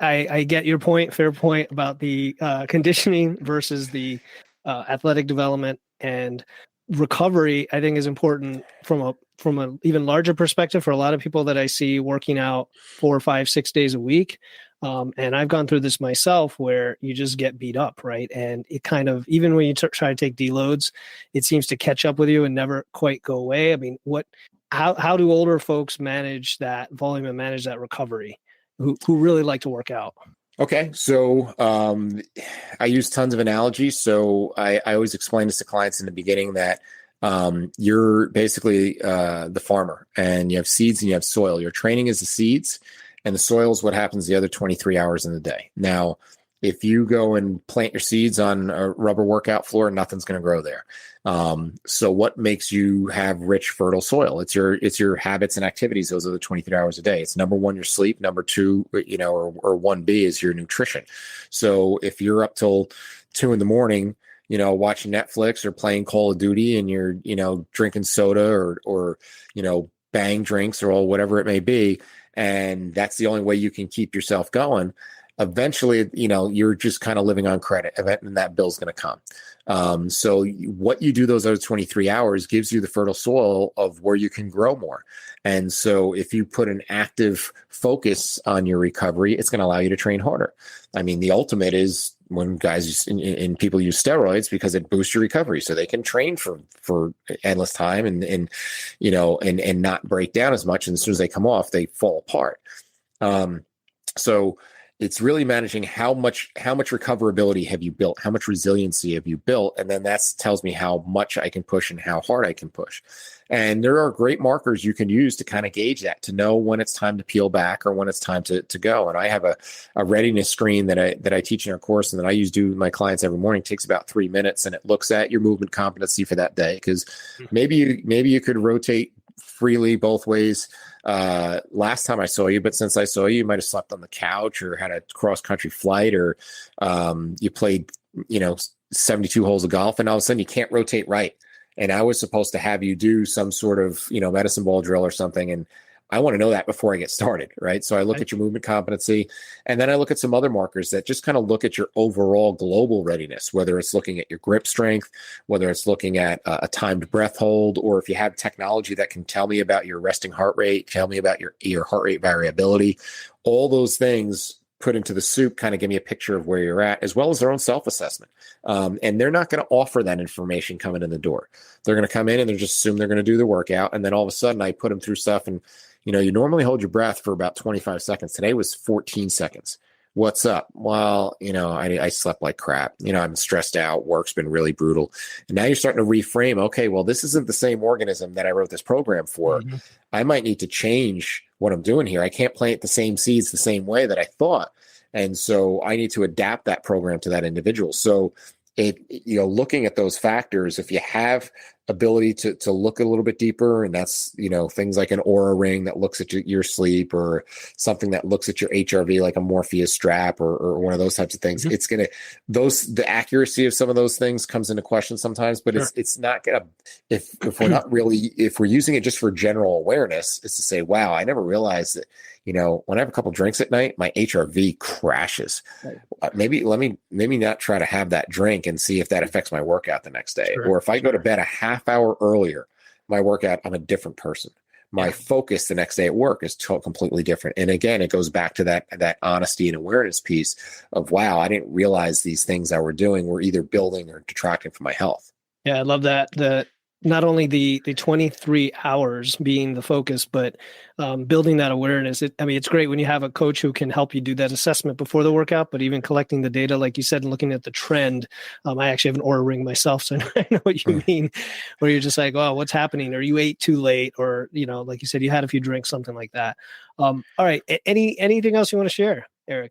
I get your point, fair point about the conditioning versus the athletic development, and recovery, I think, is important from a even larger perspective for a lot of people that I see working out 4, 5, 6 days a week. And I've gone through this myself where you just get beat up, right? And it kind of, even when you try to take deloads, it seems to catch up with you and never quite go away. I mean, how do older folks manage that volume and manage that recovery who really like to work out? Okay. So I use tons of analogies. So I always explain this to clients in the beginning that you're basically the farmer, and you have seeds and you have soil. Your training is the seeds, and the soil is what happens the other 23 hours in the day. Now, if you go and plant your seeds on a rubber workout floor, nothing's going to grow there. So what makes you have rich, fertile soil? It's your habits and activities. Those are the 23 hours a day. It's number one, your sleep. Number two, or 1B is your nutrition. So if you're up till 2 a.m, watching Netflix or playing Call of Duty, and you're, drinking soda or bang drinks or whatever it may be, and that's the only way you can keep yourself going, eventually, you're just kind of living on credit, and that bill's going to come. So what you do those other 23 hours gives you the fertile soil of where you can grow more. And so if you put an active focus on your recovery, it's going to allow you to train harder. I mean, the ultimate is when guys and people use steroids because it boosts your recovery, so they can train for endless time and not break down as much. And as soon as they come off, they fall apart. So it's really managing how much recoverability have you built, how much resiliency have you built, and then that tells me how much I can push and how hard I can push. And there are great markers you can use to kind of gauge that, to know when it's time to peel back or when it's time to go. And I have a readiness screen that I teach in our course and that I use to do with my clients every morning. It takes about 3 minutes, and it looks at your movement competency for that day, because maybe you could rotate freely both ways last time I saw you, but since I saw you, you might have slept on the couch or had a cross-country flight, or you played 72 holes of golf, and all of a sudden you can't rotate right. And I was supposed to have you do some sort of medicine ball drill or something, and I want to know that before I get started, right? So I look at your movement competency, and then I look at some other markers that just kind of look at your overall global readiness, whether it's looking at your grip strength, whether it's looking at a timed breath hold, or if you have technology that can tell me about your resting heart rate, tell me about your heart rate variability. All those things put into the soup kind of give me a picture of where you're at, as well as their own self-assessment. And they're not going to offer that information coming in the door. They're going to come in and they just assume they're going to do the workout. And then all of a sudden I put them through stuff, and you normally hold your breath for about 25 seconds. Today was 14 seconds. What's up? Well, I slept like crap. I'm stressed out. Work's been really brutal. And now you're starting to reframe. Okay, well, this isn't the same organism that I wrote this program for. Mm-hmm. I might need to change what I'm doing here. I can't plant the same seeds the same way that I thought. And so I need to adapt that program to that individual. So looking at those factors, if you have ability to look a little bit deeper, and that's, things like an Aura ring that looks at your sleep, or something that looks at your HRV, like a Morpheus strap or one of those types of things. Mm-hmm. It's going to, the accuracy of some of those things comes into question sometimes, but sure. It's not going to, if we're using it just for general awareness, it's to say, wow, I never realized that, when I have a couple drinks at night, my HRV crashes. Right. Maybe not try to have that drink and see if that affects my workout the next day. Sure. Or if I go to bed a half hour earlier, my workout, I'm a different person. My focus the next day at work is completely different. And again, it goes back to that honesty and awareness piece of, wow, I didn't realize these things I were doing were either building or detracting from my health. Yeah, I love that. Not only the 23 hours being the focus, but building that awareness. It's great when you have a coach who can help you do that assessment before the workout, but even collecting the data, like you said, and looking at the trend. I actually have an Aura ring myself, so I know what you mean, where you're just like, oh, what's happening? Or you ate too late, or, like you said, you had a few drinks, something like that. All right. Anything else you want to share, Eric?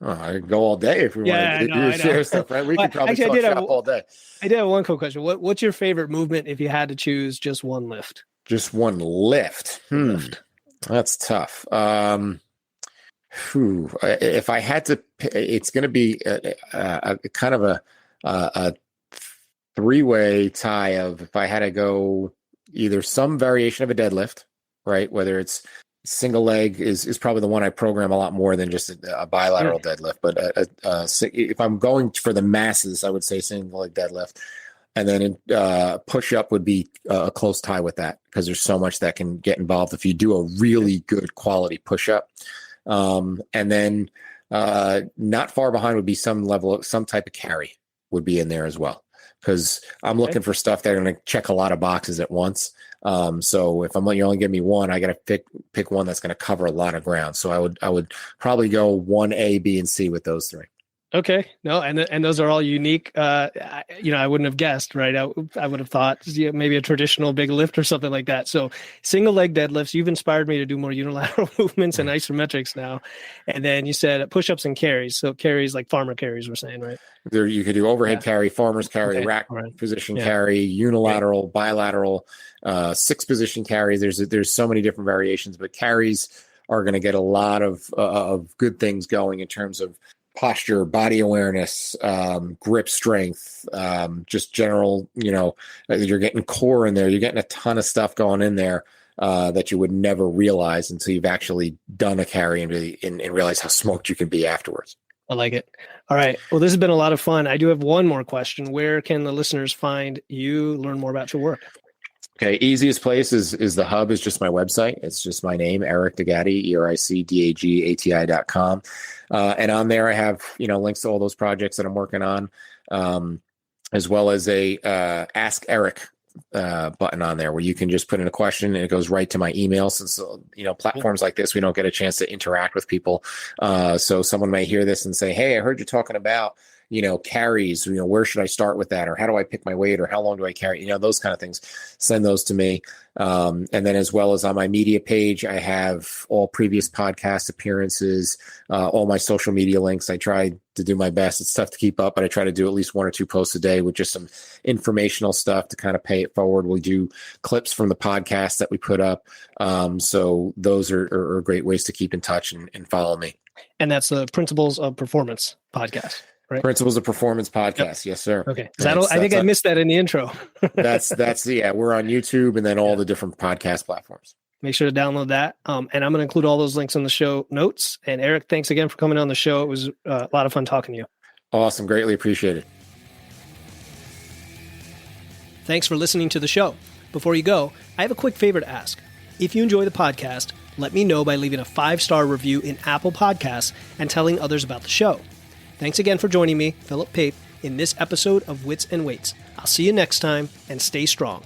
Oh, I could go all day if we wanted to share stuff, right? We could probably talk shop all day. I did have one quick question. What's your favorite movement if you had to choose just one lift? Just one lift? That's tough. If I had to, it's going to be a kind of a three-way tie of, if I had to go either some variation of a deadlift, right? Whether it's single leg is probably the one I program a lot more than just a bilateral deadlift. But if I'm going for the masses, I would say single leg deadlift. And then push up would be a close tie with that, because there's so much that can get involved if you do a really good quality push up. And then Not far behind would be some type of carry would be in there as well. Because I'm looking for stuff that are going to check a lot of boxes at once. So if you only give me one, I got to pick one that's going to cover a lot of ground. So I would probably go 1A, B, and C with those three. Okay. No, and those are all unique. I wouldn't have guessed, right? I would have thought maybe a traditional big lift or something like that. So single leg deadlifts, you've inspired me to do more unilateral movements and isometrics now. And then you said push-ups and carries. So carries like farmer carries, we're saying, right? There you could do overhead carry, farmer's carry, rack position carry, unilateral, bilateral, 6-position carries. There's so many different variations, but carries are going to get a lot of good things going in terms of posture, body awareness, grip strength, just general, you're getting core in there. You're getting a ton of stuff going in there that you would never realize until you've actually done a carry and realize how smoked you can be afterwards. I like it. All right. Well, this has been a lot of fun. I do have one more question. Where can the listeners find you, learn more about your work? Okay. Easiest place is the hub is just my website. It's just my name, Eric Dagati, EricDagati.com. And on there, I have, links to all those projects that I'm working on, as well as a Ask Eric button on there where you can just put in a question and it goes right to my email. Since, platforms like this, we don't get a chance to interact with people. So someone may hear this and say, hey, I heard you talking about, carries, where should I start with that? Or how do I pick my weight? Or how long do I carry? Those kind of things, send those to me. And then as well as on my media page, I have all previous podcast appearances, all my social media links. I try to do my best. It's tough to keep up, but I try to do at least 1 or 2 posts a day with just some informational stuff to kind of pay it forward. We do clips from the podcast that we put up. So those are great ways to keep in touch and follow me. And that's the Principles of Performance podcast. Right. Principles of Performance podcast. Yep. Yes, sir. Okay. I think I missed that in the intro. that's we're on YouTube and then all the different podcast platforms. Make sure to download that. And I'm going to include all those links in the show notes. And Eric, thanks again for coming on the show. It was a lot of fun talking to you. Awesome. Greatly appreciated. Thanks for listening to the show. Before you go, I have a quick favor to ask. If you enjoy the podcast, let me know by leaving a 5-star review in Apple Podcasts and telling others about the show. Thanks again for joining me, Philip Pape, in this episode of Wits and Weights. I'll see you next time, and stay strong.